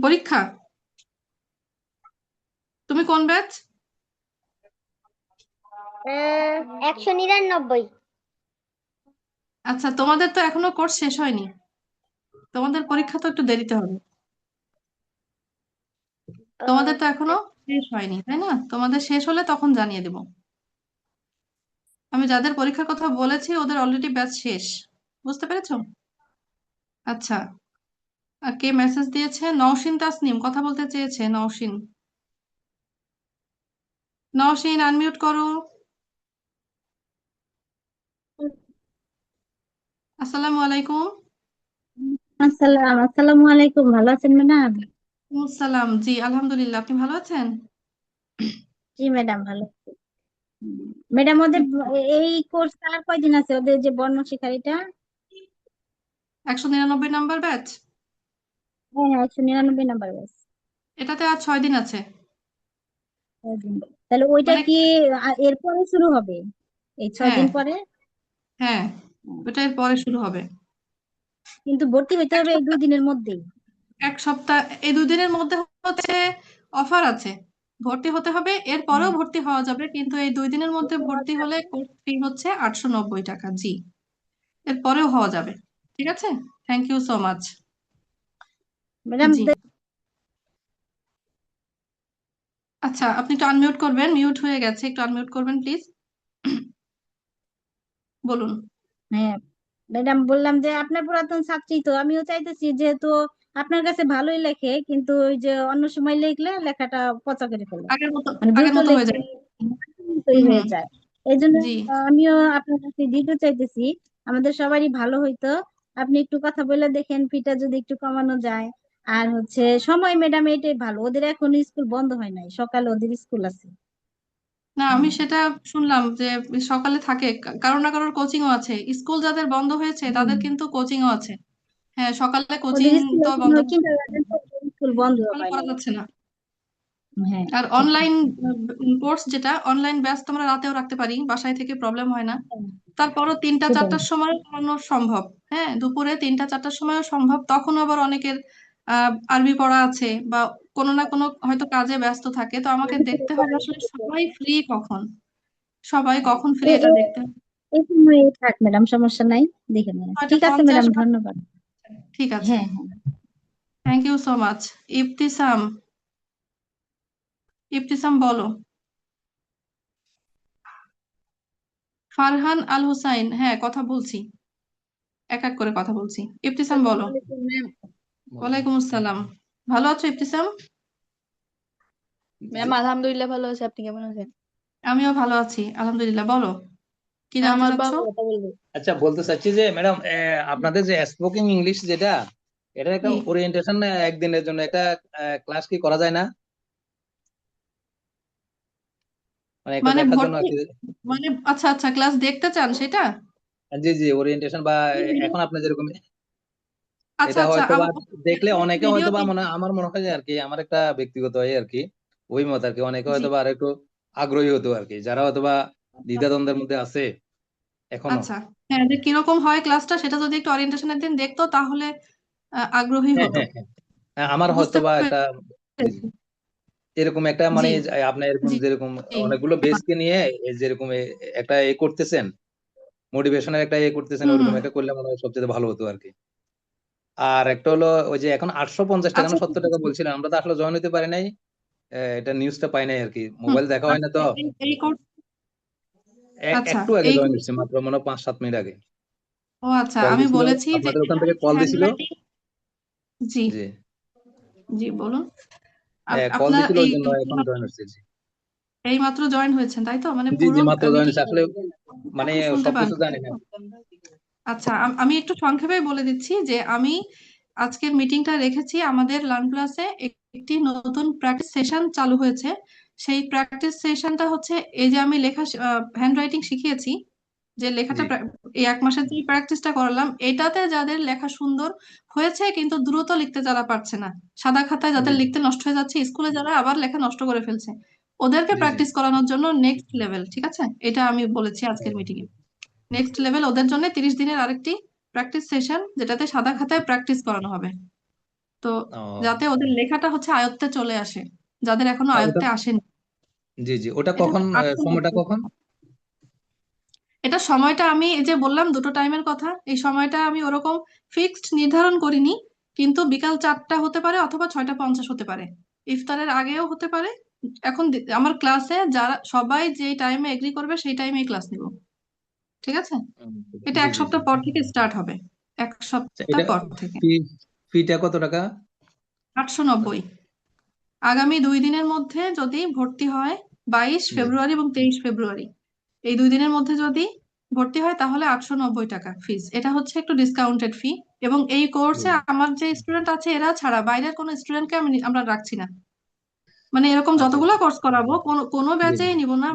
পরীক্ষা, তুমি কোন ব্যাচ? 199। আচ্ছা, তোমাদের তো এখনো কোর্স শেষ হয়নি, তোমাদের পরীক্ষা তো একটু দেরিতে হবে। তোমাদের তো এখনো শেষ হয়নি, তাই না? তোমাদের শেষ হলে তখন জানিয়ে দেব। আমি যাদের পরীক্ষার কথা বলেছি ওদের অলরেডি ব্যাচ শেষ, বুঝতে পেরেছো? আচ্ছা, আর কে মেসেজ দিয়েছে? নওশিন তাসনিম কথা বলতে চেয়েছে। নওশিন, নওশিন আনমিউট করো। আসসালামু আলাইকুম। আসসালামু আলাইকুম, ভালো আছেন ম্যাডাম? সালাম, জি আলহামদুলিল্লাহ, আপনি ভালো আছেন? জি ম্যাডাম, ভালো আছি। ম্যাডাম, ওদের এই কোর্স আর কয়দিন আছে, ওদের যে বর্ণ শিকারীটা? 199 নাম্বার ব্যাচ, হ্যাঁ হ্যাঁ, 199 নাম্বার ব্যাচ। এটাতে আর 6 দিন আছে। তাহলে ওইটা মানে কি এরপরে শুরু হবে, এই 6 হ্যাঁ দিন পরে? হ্যাঁ, ওটা এর পরে শুরু হবে। কিন্তু ভর্তি হইতে এক হবে এই 2 সপ্তাহ, দিনের মধ্যেই? এক সপ্তাহ, এই 2 দিনের মধ্যে হচ্ছে অফার আছে, ভর্তি হতে হবে। এর পরেও ভর্তি হওয়া যাবে, কিন্তু এই 2 দিনের মধ্যে ভর্তি হলে কোর্স ফি হচ্ছে 890 টাকা। জি, এর পরেও হওয়া যাবে। ঠিক আছে, thank you so much. Madam, জি, আচ্ছা আপনি একটু আনমিউট করবেন, মিউট হয়ে গেছে, একটু আনমিউট করবেন প্লিজ। বলুন। হ্যাঁ ম্যাডাম, বললাম যে আপনার পুরাতন ছাত্রী তো, আমিও চাইতেছি যেহেতু আপনার কাছে ভালোই লেখে, কিন্তু ওই যে অন্য সময় লিখলে লেখাটা পচা করে ফেলে, মানে আগের দ্রুত মতো হয়ে লেখে, যায়। তৈরি হুম, হয়ে যায়। এই জন্য জি। আমিও আপনার কাছে দিতে চাইতেছি, আমাদের সবারই ভালো হইতো। আপনি একটু কথা বলে দেখেন, ফিটা যদি একটু কমানো যায়। আর হচ্ছে সময় ম্যাডাম এটাই ভালো, ওদের এখনো স্কুল বন্ধ হয় নাই, সকালে ওদের স্কুল আছে। না আমি সেটা শুনলাম যে সকালে থাকে, কারোর না কারোর কোচিংও আছে। স্কুল যাদের বন্ধ হয়েছে তাদের কিন্তু কোচিংও আছে। হ্যাঁ, সকালে কোচিং ওদের স্কুল তো এখনো বন্ধ, কিন্ডারগার্টেন স্কুল বন্ধ সকালে হয় করা নাই। যাচ্ছে না। হ্যাঁ আর অনলাইন কোর্স, যেটা অনলাইন ব্যাচ তোমরা রাতেও রাখতে পারি, বাসায় থেকে প্রবলেম হয় না। তারপরও 3টা সেটাই। 4টার সময় করানো সম্ভব। হ্যাঁ, দুপুরে 3টা 4টার সময়ও সম্ভব। তখন আবার অনেকের আরবি পড়া আছে বা কোনো না কোনো হয়তো কাজে ব্যস্ত থাকে, তো আমাকে দেখতে হবে আসলে সবাই ফ্রি কখন, সবাই কখন ফ্রি এ- এটা এ- দেখতে হবে। এই সময় থাক ম্যাডাম, সমস্যা নাই, দেখে নেন। ঠিক আছে 9:50 ম্যাডাম, বা, ধন্যবাদ। ঠিক আছে, হ্যাঁ হ্যাঁ। Thank you so much. Ibtisam, Ibtisam বলো। ফারহান আল হুসাইন, হ্যাঁ কথা বলছি, এক এক করে কথা বলছি। ইবতিসাম বলো। ওয়ালাইকুম আসসালাম। ভালো আছো ইবতিসাম? ম্যাম আলহামদুলিল্লাহ ভালো আছে, আপনি কেমন আছেন? আমিও ভালো আছি আলহামদুলিল্লাহ। বলো, কি হ্যাঁ, জানতে আমার চাচ্ছো? বাবা কথা বলবো। আচ্ছা, বলতে চাচ্ছি যে ম্যাডাম, আপনাদের যে স্পোকেন ইংলিশ যেটা, এটা একটা জি, ওরিয়েন্টেশন একদিনের জন্য একটা ক্লাস কি করা যায় না? মানে একটা মানে দেখার জন্য আর ভর্তি, কি। মানে আচ্ছা আচ্ছা, ক্লাস দেখতে চান সেটা? জি জি, ওরিয়েন্টেশন বা এখন আপনি যেরকম, আচ্ছা এটা আচ্ছা, হয়তো বা দেখলে অনেকে ভিডিও হয়তো বা আমার মনে হয় যে আর কি, আমার একটা ব্যক্তিগত আর কি ওই মত আর কি, অনেকে জি, হয়তো বা আর একটু আগ্রহী হতো আর কি, যারা হয়তো বা দ্বিধাদ্বন্দ্বের মধ্যে আছে এখনো। আচ্ছা। হ্যাঁ, যে কিরকম হয় ক্লাসটা সেটা যদি একটু অরিয়েন্টেশনের দিন দেখতো তাহলে আগ্রহী হ্যাঁ হতো। হ্যাঁ হ্যাঁ হ্যাঁ, আমার হয়তো বুঝতে বা একটা, জি জি, পেরেছি। এরকম একটা মানে জি আপনি এরকম জি যেরকম জি, অনেকগুলো বেসকে নিয়ে যেরকম একটা করতেছেন, মোটিভেশনের একটা করতেছেন, হুম ওরকম হুম, একটা করলে মনে হয় সবচেয়ে ভালো হতো আর কি। আর একটা হলো ওই যে এখন 850 টাকা আচ্ছা না ঠিক 70 টাকা আছে। বলছিলেন, আমরা তো আসলে জয়েন হতে পারি নাই। এটা নিউজটা পাই নাই আর কি, হুম, মোবাইল দেখা হয় না আচ্ছা তো। এই কোর্স, আচ্ছা একটু আগে এই জয়েন কোর্স, হচ্ছে, মাত্র মনে হয় 5-7 মিনিট আগে ও আচ্ছা, কল আমি দিছিল, বলেছি যে আপনাদের ওখান এটা থেকে হচ্ছে কল দিছিল। হ্যান্ডরাইটিং। জি জি, জি, বলুন। কল আপনার দিছিল, এই ওই জন্য এখন জয়েন হচ্ছে। জি এই মাত্র জয়েন হয়েছেন তাই তো? মানে জি জি, পুরো মাত্র জয়েন মিটিং হচ্ছে আসলে, মানে শুনতে পান? সবকিছু জানি না। আচ্ছা, আমি একটু সংক্ষেপে বলে দিচ্ছি যে আমি আজকের মিটিংটা রেখেছি আমাদের লার্ন প্লাসে। একটি নতুন প্র্যাকটিস সেশন চালু হয়েছে। সেই প্র্যাকটিস সেশনটা হচ্ছে এই যে আমি লেখা হ্যান্ড রাইটিং শিখিয়েছি, যে লেখাটা জি এই 1 মাসের যে প্র্যাকটিসটা করালাম, এটাতে যাদের লেখা সুন্দর হয়েছে কিন্তু দ্রুত লিখতে যারা পারছে না, সাদা খাতায় জি যাদের লিখতে নষ্ট হয়ে যাচ্ছে, স্কুলে যারা আবার লেখা নষ্ট করে ফেলছে, ওদেরকে জি জি প্র্যাকটিস করানোর জন্য নেক্সট লেভেল, ঠিক আছে, এটা আমি বলেছি আজকের মিটিং এ। নেক্সট লেভেল ওদের জন্য 30 দিনের আরেকটি প্র্যাকটিস সেশন, যেটাতে সাদা খাতায় প্র্যাকটিস করানো হবে। তো ও, যাতে ওদের লেখাটা হচ্ছে আয়ত্তে চলে আসে, যাদের এখনো ওটা, আয়ত্তে আসেনি। জি জি, ওটা এটা কখন, সময়টা 890 কখন? এটা সময়টা আমি এই যে বললাম দুটো টাইমের কথা, এই সময়টা আমি ওরকম ফিক্সড নির্ধারণ করিনি, কিন্তু বিকাল 4টা হতে পারে অথবা 6:50 হতে পারে। ইফতারের আগেও হতে পারে। এখন আমার ক্লাসে যারা সবাই যেই টাইমে এগ্রি করবে সেই টাইমেই ক্লাস নিব, ঠিক আছে? এটা জি এক জি জি সপ্তাহ পর থেকে স্টার্ট হবে, এক আচ্ছা, সপ্তাহ এটা পর থেকে। ফিটা কত টাকা? 890। আগামী 2 দিনের মধ্যে যদি ভর্তি হয়, 22 জি ফেব্রুয়ারি এবং 23 ফেব্রুয়ারি, এই 2 দিনের মধ্যে যদি ভর্তি হয় তাহলে 890 টাকা ফিস। এটা হচ্ছে একটু ডিসকাউন্টেড ফি। এবং এই কোর্সে আমার যে স্টুডেন্ট আছে এরা ছাড়া বাইরের কোনো স্টুডেন্টকে আমরা রাখছি না। মানে এরকম আচ্ছা যতগুলো আচ্ছা কোর্স করাবো কোনো জি ব্যাচেই জি নিব না,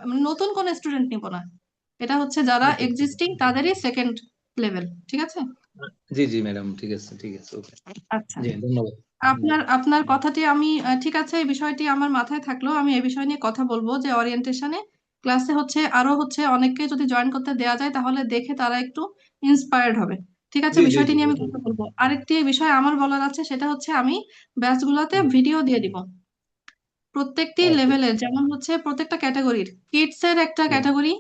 মানে নতুন কোনো স্টুডেন্ট নিব না। এটা হচ্ছে যারা আচ্ছা আচ্ছা এক্সিস্টিং তাদেরই সেকেন্ড লেভেল, ঠিক আছে? জি জি ম্যাডাম, ঠিক আছে ঠিক আছে, ওকে। আচ্ছা, জি ধন্যবাদ। আপনার আপনার কথাটি আমি ঠিক আছে, এই বিষয়টি আমার মাথায় থাকলো। আমি এই বিষয় নিয়ে কথা বলবো যে ওরিয়েন্টেশনে ক্লাসে হচ্ছে আরো হচ্ছে অনেককে যদি জয়েন করতে দেওয়া যায় তাহলে দেখে তারা একটু ইন্সপায়ার্ড হবে, ঠিক আছে? জি জি বিষয়টি জি নিয়ে আমি কথা বলবো। আরেকটি বিষয় আমার বলার আছে, সেটা হচ্ছে আমি ব্যাচগুলোতে ভিডিও দিয়ে দিব প্রত্যেকটি আচ্ছা লেভেলের। যেমন হচ্ছে প্রত্যেকটা ক্যাটাগরির, কিডস এর একটা জি ক্যাটাগরি,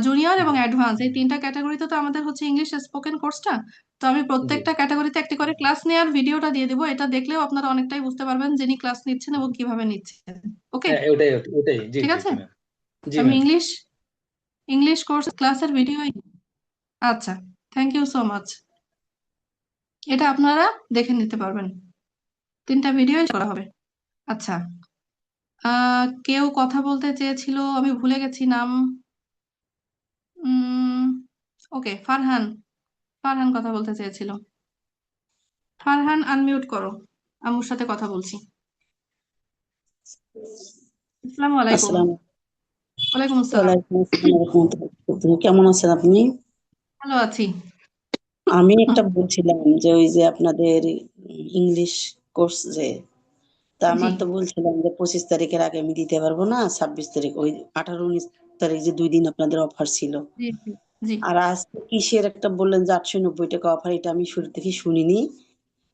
জুনিয়র এবং জি অ্যাডভান্স, এই 3টা ক্যাটাগরিতে তো আমাদের হচ্ছে ইংলিশ স্পোকেন কোর্সটা। তো আমি জি প্রত্যেকটা ক্যাটাগরিতে একটি করে ক্লাস নেওয়ার ভিডিওটা দিয়ে দিব। এটা দেখলেও আপনারা অনেকটাই বুঝতে পারবেন যিনি ক্লাস নিচ্ছেন এবং কিভাবে নিচ্ছেন। ওকে, হ্যাঁ, ওটাই ওটাই, জি ঠিক জি আছে? জি ম্যাম। জি আমি ম্যাম। ইংলিশ কোর্স ক্লাসের ভিডিও। আচ্ছা, থ্যাংক ইউ সো মাচ। এটা আপনারা দেখে নিতে পারবেন, 3টা ভিডিওই করা হবে। আচ্ছা, কেউ কথা বলতে চেয়েছিল, আমি ভুলে গেছি নাম। ওকে, ফারহান। ফারহান কথা বলতে চেয়েছিল। ফারহান, আনমিউট করো, আম্মুর সাথে কথা বলছি। আসসালামু আলাইকুম। আসসালাম ওয়ালাইকুম আসসালাম। ওয়ালাইকুম আসসালাম রাহমাতুল্লাহ। কেমন আছেন আপনি? ভালো আছি। আমি একটা বলছিলাম যে ওই যে আপনাদের ইংলিশ কোর্স যে, তা জি আমার তো বলছিলাম যে 25 তারিখের আগে আমি দিতে পারবো না, 26 তারিখ ওই 18-19 তারিখ যে 2 দিন আপনাদের অফার ছিল। জি জি জি। আর আজকে কিসের একটা বললেন যে 890 টাকা অফার, এটা আমি শুরু থেকে শুনিনি।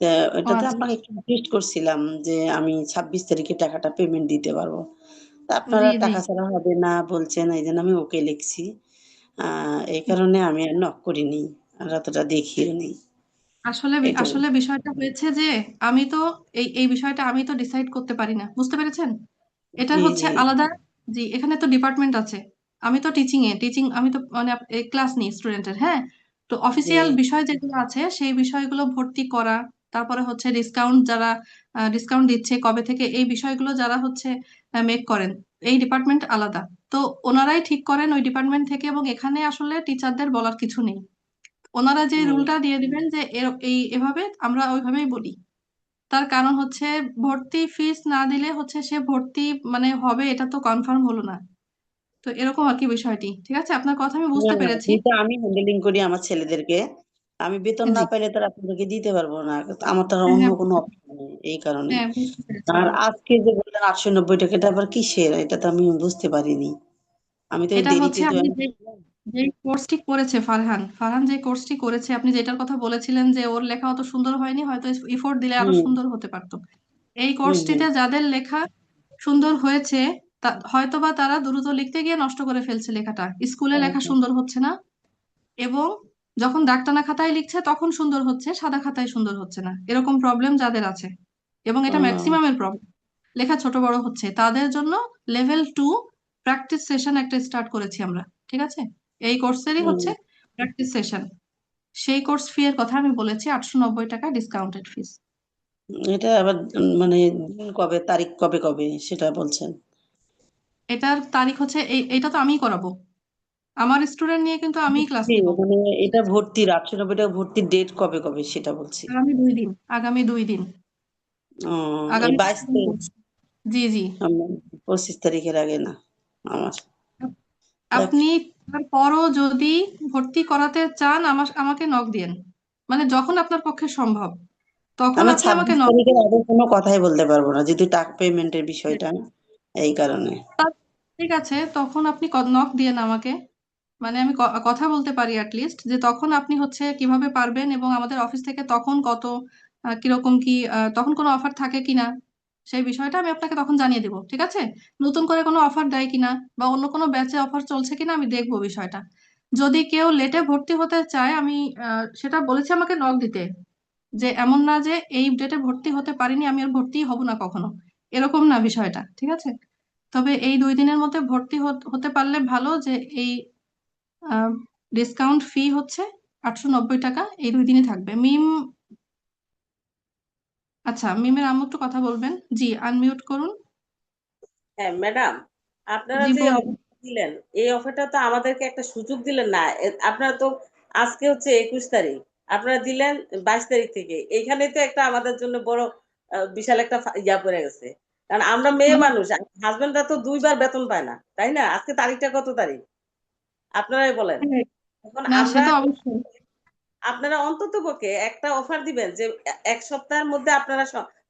তা ও এটাতে আচ্ছা, আপনাকে একটু রিকোয়েস্ট করছিলাম যে আমি 26 তারিখে টাকাটা পেমেন্ট দিতে পারবো। তা জি আপনারা জি। টাকা ছাড়া হবে না বলছেন, এই জন্য আমি ওকে লিখছি। এই কারণে আমি আর নক করিনি, আর অতটা দেখিও নি। আসলে এটা আসলে বিষয়টা হয়েছে যে আমি তো এই বিষয়টা আমি তো ডিসাইড করতে পারি না, বুঝতে পেরেছেন? এটা জি হচ্ছে জি আলাদা। জি, এখানে তো ডিপার্টমেন্ট আছে। আমি তো টিচিং, আমি তো মানে ক্লাস নিই স্টুডেন্টের, হ্যাঁ। তো জি অফিসিয়াল বিষয় যেগুলো আছে সেই বিষয়গুলো ভর্তি করা, তারপরে হচ্ছে ডিসকাউন্ট যারা ডিসকাউন্ট দিচ্ছে কবে থেকে, এই বিষয়গুলো যারা হচ্ছে মেক করেন, এই ডিপার্টমেন্ট আলাদা। তো ওনারাই ঠিক করেন ওই ডিপার্টমেন্ট থেকে, এবং এখানে আসলে টিচারদের বলার কিছু নেই। ওনারা যে হুম, রুলটা দিয়ে দিবেন যে এভাবে আমরা ওইভাবেই বলি। তার কারণ হচ্ছে ভর্তি ফিস না দিলে হচ্ছে সে ভর্তি মানে হবে এটা তো কনফার্ম হলো না। তো এরকম আর কি বিষয়টি, ঠিক আছে? আপনার কথা আমি না বুঝতে না, পেরেছি। যেটা আমি হ্যান্ডেলিং করি আমার ছেলেদেরকে, আমি বেতন না জি, পাইলে তার আপনাদেরকে দিতে পারবো না, আমার তো আর হ্যাঁ অন্য হ্যাঁ কোনো অপশন নেই এই কারণে। হ্যাঁ, বুঝতে পেরেছি আর আমি। আজকে যে বললেন 890 টাকা, এটা আবার কিসের, এটা তো আমি বুঝতে পারিনি। আমি তো এই এটা দেরিতে হচ্ছে আপনি জয়েন যে করলাম। যে কোর্সটি করেছে ফারহান যে কোর্সটি করেছে, আপনি যেটার কথা বলেছিলেন যে ওর লেখা অত সুন্দর হয়নি, হয়তো ইফোর্ট দিলে আরো হুম সুন্দর হতে পারতো। এই হুম হুম কোর্সটিতে যাদের লেখা সুন্দর হয়েছে, হয়তোবা তারা দ্রুত লিখতে গিয়ে নষ্ট করে ফেলছে লেখাটা, স্কুলে হুম, লেখা হুম, সুন্দর হচ্ছে না, এবং যখন দাগটানা খাতায় লিখছে তখন সুন্দর হচ্ছে, সাদা খাতায় সুন্দর হচ্ছে না, এরকম প্রবলেম যাদের আছে, এবং এটা হুম, ম্যাক্সিমামের প্রবলেম, লেখা ছোট বড় হচ্ছে, তাদের জন্য লেভেল 2 প্র্যাকটিস সেশন একটা স্টার্ট করেছি আমরা, ঠিক আছে? এই কোর্সেরই হুম। হচ্ছে প্র্যাকটিস সেশন। সেই কোর্স ফি এর কথা আমি বলেছি, 890 টাকা ডিসকাউন্টেড ফিস। এটা আবার মানে দিন কবে, তারিখ কবে কবে সেটা বলছেন? এটার তারিখ হচ্ছে এইটা তো আমিই করাবো, আমার স্টুডেন্ট নিয়ে কিন্তু আমিই ক্লাস জি, নিব। মানে এটা ভর্তির 890 টাকা ভর্তির ডেট কবে কবে সেটা বলছি। আগামী 2 দিন, আগামী 2 দিন, এই আগামী 22 2 দিন তারিখ, course। জি জি। 25 তারিখের আগে না আমার। যাক, আপনি তারপরও যদি ভর্তি করাতে চান আমাকে নক দিয়েন, মানে যখন আপনার পক্ষে সম্ভব তখন আমি আপনি আমাকে 26 নক। তারিখের আগে কোনো কথাই বলতে পারবো না, যেহেতু টাকা পেমেন্টের বিষয়টা, এই কারণে। ঠিক আছে, তখন আপনি নক দিয়েন আমাকে, মানে আমি কথা বলতে পারি লিস্ট যে তখন আপনি হচ্ছে কিভাবে পারবেন, এবং আমাদের অফিস থেকে তখন কত কিরকম কি তখন কোনো অফার থাকে কিনা সেই বিষয়টা আমি আপনাকে তখন জানিয়ে দেবো, ঠিক আছে? নতুন করে কোনো অফার দেয় কিনা বা অন্য কোনো ব্যাচে অফার চলছে কিনা আমি দেখবো বিষয়টা। যদি কেউ লেটে ভর্তি হতে চায়, আমি সেটা বলেছি আমাকে নক দিতে, যে এমন না যে এই ডেটে ভর্তি হতে পারিনি আমি আর ভর্তি হব না কখনো। এরকম না বিষয়টা, ঠিক আছে? তবে এই 2 দিনের মধ্যে ভর্তি হতে পারলে ভালো, যে এই ডিসকাউন্ট ফি হচ্ছে 890 টাকা, এই 2 দিনই থাকবে। আচ্ছা, মিমের আম্মু একটু কথা বলবেন। জি, আনমিউট করুন। হ্যাঁ ম্যাডাম, আপনারা জি, যে বলুন। অফারটা দিলেন, এই অফারটা তো আমাদেরকে একটা সুযোগ দিলেন না। আপনারা তো আজকে হচ্ছে 21 তারিখ, আপনারা দিলেন 22 তারিখ থেকে। এইখানে তো একটা আমাদের জন্য বড় বিশাল একটা ইয়া পড়ে গেছে। কারণ আমরা মেয়ে মানে মানুষ, হাজবেন্ডরা তো 2বার বেতন পায় না, তাই না? আজকে তারিখটা কত তারিখ আপনারাই বলেন। হ্যাঁ, এখন না, সে আমরা, তো অবশ্যই। আপনারা অন্তত পক্ষে একটা অফার দিবেন যে এক সপ্তাহের মধ্যে আপনারা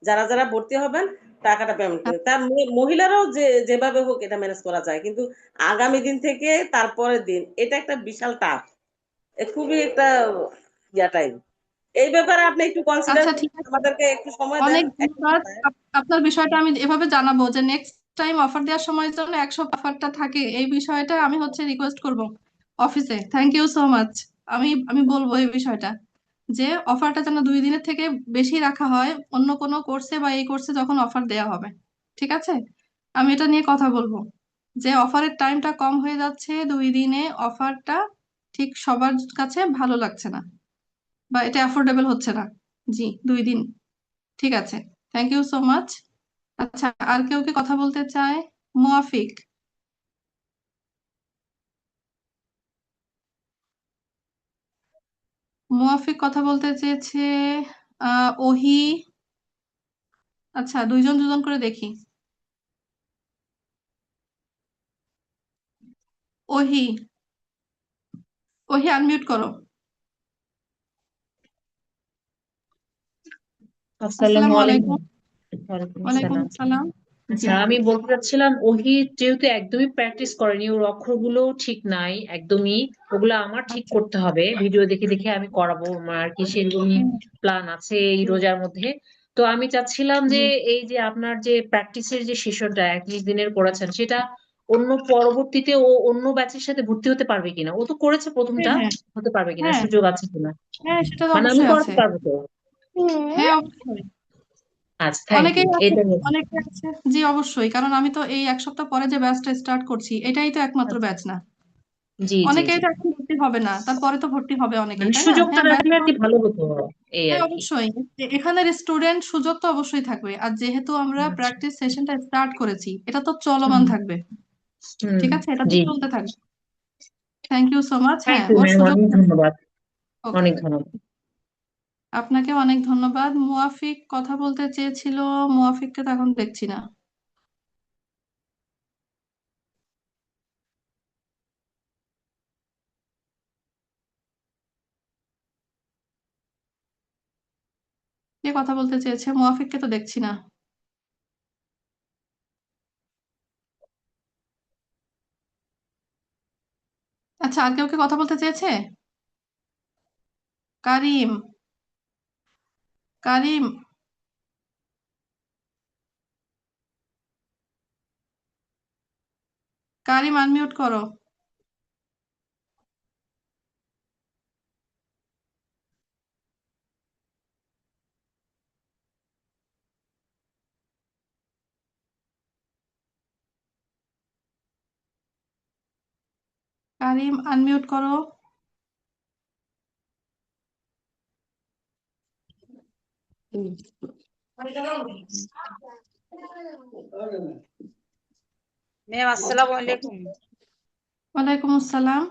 যারা যারা ভর্তি হবেন টাকাটা পেমেন্ট করে। তার মহিলারাও যেভাবে হোক এটা ম্যানেজ করা যায়, কিন্তু আগামী দিন থেকে তারপরের দিন এটা একটা বিশাল টাফ, খুবই একটা টাইম। এই ব্যাপারে আপনি একটু কনসিডার আচ্ছা, করুন, ঠিক আছে, আমাদেরকে একটু সময় দেন অনেক এক ধন্যবাদ। সপ্তাহে। আপনার বিষয়টা আমি এভাবে জানাবো যে নেক্সট টাইম অফার দেওয়ার সময় যেন 100 অফারটা থাকে, এই বিষয়টা আমি হচ্ছে রিকোয়েস্ট করব অফিসে। Thank you so much. আমি বলবো এই বিষয়টা, যে অফারটা যেন 2 দিনের থেকে বেশি রাখা হয় অন্য কোনো কোর্সে, বা এই কোর্সে যখন অফার দেওয়া হবে। ঠিক আছে, আমি এটা নিয়ে কথা বলবো, যে অফারের টাইমটা কম হয়ে যাচ্ছে, 2 দিনে অফারটা ঠিক সবার কাছে ভালো লাগছে না, বা এটা অ্যাফোর্ডেবল হচ্ছে না। জি, 2 দিন, ঠিক আছে। Thank you so much. আচ্ছা, আর কেউ কি কথা বলতে চায়? মুয়াফিক, মুয়াফিক কথা বলতে চেয়েছে। ওহি। আচ্ছা, দুইজন দুজন করে দেখি। ওহি, ওহি আনমিউট করো। আসসালামু আসসালামু আলাইকুম। আলাইকুম। ওয়ালাইকুম ওয়ালাইকুম আসসালাম। আসসালাম। জি, আচ্ছা, আমি বলতে চাচ্ছিলাম ওহি যেহেতু একদমই প্র্যাকটিস করেনি, ওর অক্ষরগুলো ঠিক নাই একদমই, ওগুলো আমার ঠিক আচ্ছা। করতে হবে। ভিডিও দেখে দেখে আমি করাবো, আমার আর কি সেরকমই প্ল্যান আছে এই রোজার মধ্যে। তো আমি চাচ্ছিলাম যে এই যে আপনার যে প্র্যাকটিসের যে সেশনটা 31 দিনের করেছেন, সেটা অন্য পরবর্তীতে ও অন্য ব্যাচের সাথে ভর্তি হতে পারবে কিনা? ও তো করেছে প্রথমটা, হ্যাঁ, হতে পারবে কিনা, হ্যাঁ, সুযোগ আছে কিনা? হ্যাঁ, সেটা তো মানে আমি অবশ্যই আছে। করাতে পারবো তো? হ্যাঁ, অবশ্যই। আচ্ছা, থ্যাংক ইউ, অনেকেই আছে, এটা অনেকে আছে। জি, অবশ্যই, কারণ আমি তো এই 1 সপ্তাহ পরে যে ব্যাচটা স্টার্ট করছি, এটাই তো একমাত্র আচ্ছা, ব্যাচ না। জি জি অনেকেই জি, তো এখন ভর্তি হবে না, তারপরে তো ভর্তি হবে অনেকেই, মানে তাই না? সুযোগটা হ্যাঁ, ব্যাচ রাখলে আর তো, কি ভালো হতো, এই হ্যাঁ, আর কি। অবশ্যই। এখানের স্টুডেন্ট সুযোগ তো অবশ্যই থাকবে, আর যেহেতু আমরা আচ্ছা। প্র্যাকটিস সেশনটা স্টার্ট করেছি, এটা তো হুম চলমান থাকবে। হুম, ঠিক আছে, এটা তো জি, চলতে থাকবে। Thank you so much. Thank হ্যাঁ, ইউ ওর ম্যাম, সুযোগ। অনেক ধন্যবাদ, ওকে, অনেক ধন্যবাদ। আপনাকে অনেক ধন্যবাদ। মুয়াফিক কথা বলতে চেয়েছিল, মুয়াফিককে তো এখন দেখছি না। কে কথা বলতে চেয়েছে? মুয়াফিককে তো দেখছি না। আচ্ছা, আর কেউ কি কথা বলতে চেয়েছে? কারিম, কারিম, কারিম আনমিউট করো। কারিম আনমিউট করো। ম্যাম আসসালামু আলাইকুম। ওয়ালাইকুম আসসালাম।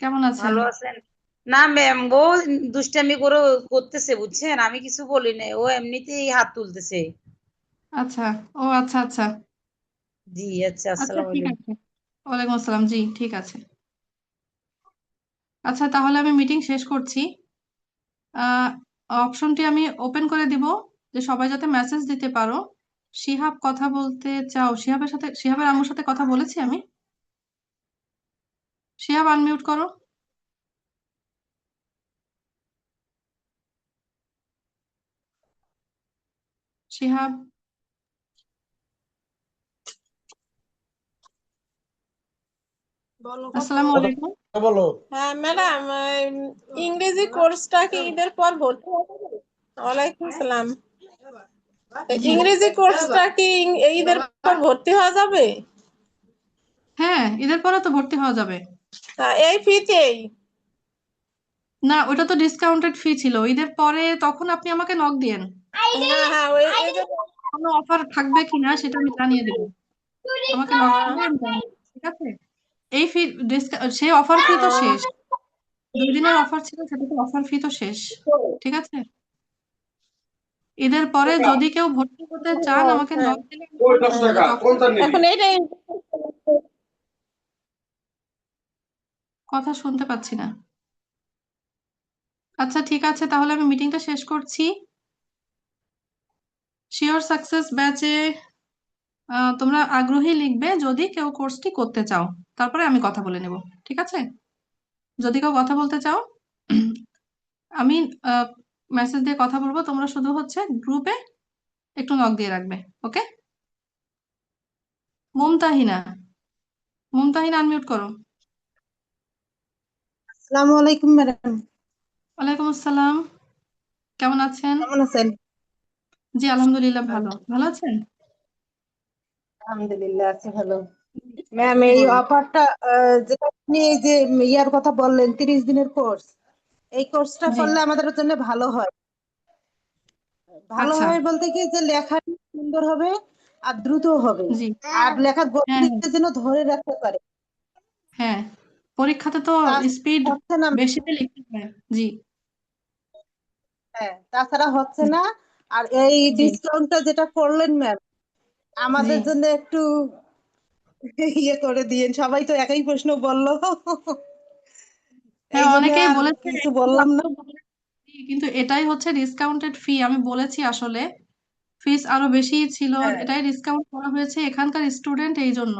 কেমন আছেন? ভালো আছেন? না ম্যাম, ও দুষ্টামি করে করতেছে বুঝছেন, আমি কিছু বলি নাই, ও এমনিতেই হাত তুলতেছে। আচ্ছা, ও আচ্ছা, আচ্ছা, জি আচ্ছা, আচ্ছা, আসসালামু ঠিক আলাইকুম। আছে। ওয়ালাইকুম আসসালাম। জি, ঠিক আছে। আচ্ছা, তাহলে আমি মিটিং শেষ করছি। অপশনটি আমি ওপেন করে দিব, যে সবাই যাতে মেসেজ দিতে পারো। শিহাব কথা বলতে চাও? শিহাবের আম্মুর সাথে কথা বলেছি আমি। শিহাব আনমিউট করো। শিহাব, বলো আসসালামু আলাইকুম। বলো। হ্যাঁ ম্যাডাম, ইংরেজি কোর্সটা কি ঈদের পর ভর্তি হবে? ওয়ালাইকুম সালাম। জি ইংরেজি কোর্সটা কি ঈদের পর ভর্তি হওয়া যাবে? হ্যাঁ, ঈদের পরে তো ভর্তি হওয়া যাবে। এই ফিতেই? না, ওটা তো ডিসকাউন্টেড ফি ছিল। ঈদের পরে তখন আপনি আমাকে নক দিয়েন, হ্যাঁ এই যে কোনো অফার থাকবে কিনা সেটা আমি জানিয়ে দেবো। আমাকে নক করলে আমি জানিয়ে দেবো, ঠিক আছে? এই ফি সেই অফার ফি তো শেষ। 2 দিনের অফার ছিল, সেটা তো অফার ফি তো শেষ, ঠিক আছে? ঈদের পরে যদি কেউ ভর্তি করতে চান আমাকে নক দিলে আমি বলে দেবো যে তখন এখন এইটাই কথা শুনতে পাচ্ছি না। আচ্ছা ঠিক আছে, তাহলে আমি মিটিংটা শেষ করছি। শিওর সাকসেস ব্যাচে তোমরা আগ্রহী লিখবে যদি কেউ কোর্সটি করতে চাও, তারপরে আমি কথা বলে নেব, ঠিক আছে? যদি কেউ কথা বলতে চাও আমি মেসেজ দিয়ে কথা বলবো, তোমরা শুধু হচ্ছে গ্রুপে একটু নক দিয়ে রাখবে, ওকে? মুমতাহিনা, মুমতাহিনা আনমিউট করো। আসসালামু আলাইকুম ম্যাডাম, ওয়ালাইকুম আসসালাম, কেমন আছেন? কেমন আছেন? জি আলহামদুলিল্লাহ, ভালো। ভালো আছেন? আলহামদুলিল্লাহ আছি ভালো। ম্যাম, এই অফারটা যেটা আপনি এই যে ইয়ার কথা বললেন 30 দিনের কোর্স, এই কোর্সটা জি করলে আমাদের জন্য ভালো হয়। ভালো আচ্ছা, হয় বলতে কি যে লেখা সুন্দর হবে আর দ্রুত হবে, জি আর লেখার হ্যাঁ গতিটা যেন ধরে রাখতে পারে। হ্যাঁ, পরীক্ষাতে তো স্পিড হচ্ছে না, বেশিতে লিখতে হয়। জি হ্যাঁ তাছাড়া হচ্ছে না। আর এই জি ডিসকাউন্টটা যেটা করলেন ম্যাম, জি আমাদের জন্য একটু ইয়ে করে দিয়েন। সবাই তো একই প্রশ্ন বললো, হ্যাঁ, এই জন্য অনেকেই আর বলেছে, কিছু কিন্তু বললাম আমি না। তো বলেছি, কিন্তু এটাই হচ্ছে ডিসকাউন্টেড ফি। আমি বলেছি আসলে ফিস আরো বেশি ছিল, হ্যাঁ এটাই ডিসকাউন্ট করা হয়েছে এখানকার স্টুডেন্ট, এই জন্য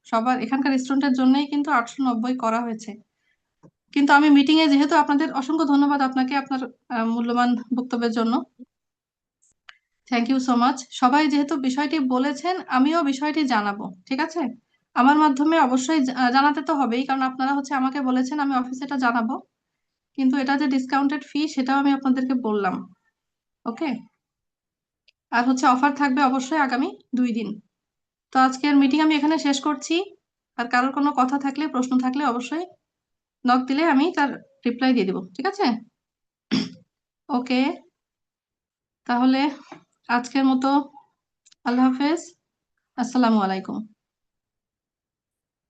সবার এখানকার স্টুডেন্টের জন্যই কিন্তু 890 করা হয়েছে। কিন্তু আমি মিটিং এ যেহেতু, আপনাদের অসংখ্য ধন্যবাদ আপনাকে আপনার মূল্যবান বক্তব্যের জন্য, থ্যাংক ইউ সো মাচ। সবাই যেহেতু বিষয়টি বলেছেন, আমিও বিষয়টি জানাবো, ঠিক আছে? আমার মাধ্যমে অবশ্যই জানাতে তো হবেই, কারণ আপনারা হচ্ছে আমাকে বলেছেন, আমি অফিসে এটা জানাবো। কিন্তু এটা যে ডিসকাউন্টেড ফি সেটাও আমি আপনাদেরকে বললাম, ওকে? আর হচ্ছে অফার থাকবে অবশ্যই আগামী 2 দিন। তো আজকের মিটিং আমি এখানে শেষ করছি। আর কারোর কোনো কথা থাকলে, প্রশ্ন থাকলে অবশ্যই নক দিলে আমি তার রিপ্লাই দিয়ে দিব, ঠিক আছে? ওকে, তাহলে আজকের মতো আল্লাহ হাফেজ, আসসালামু আলাইকুম।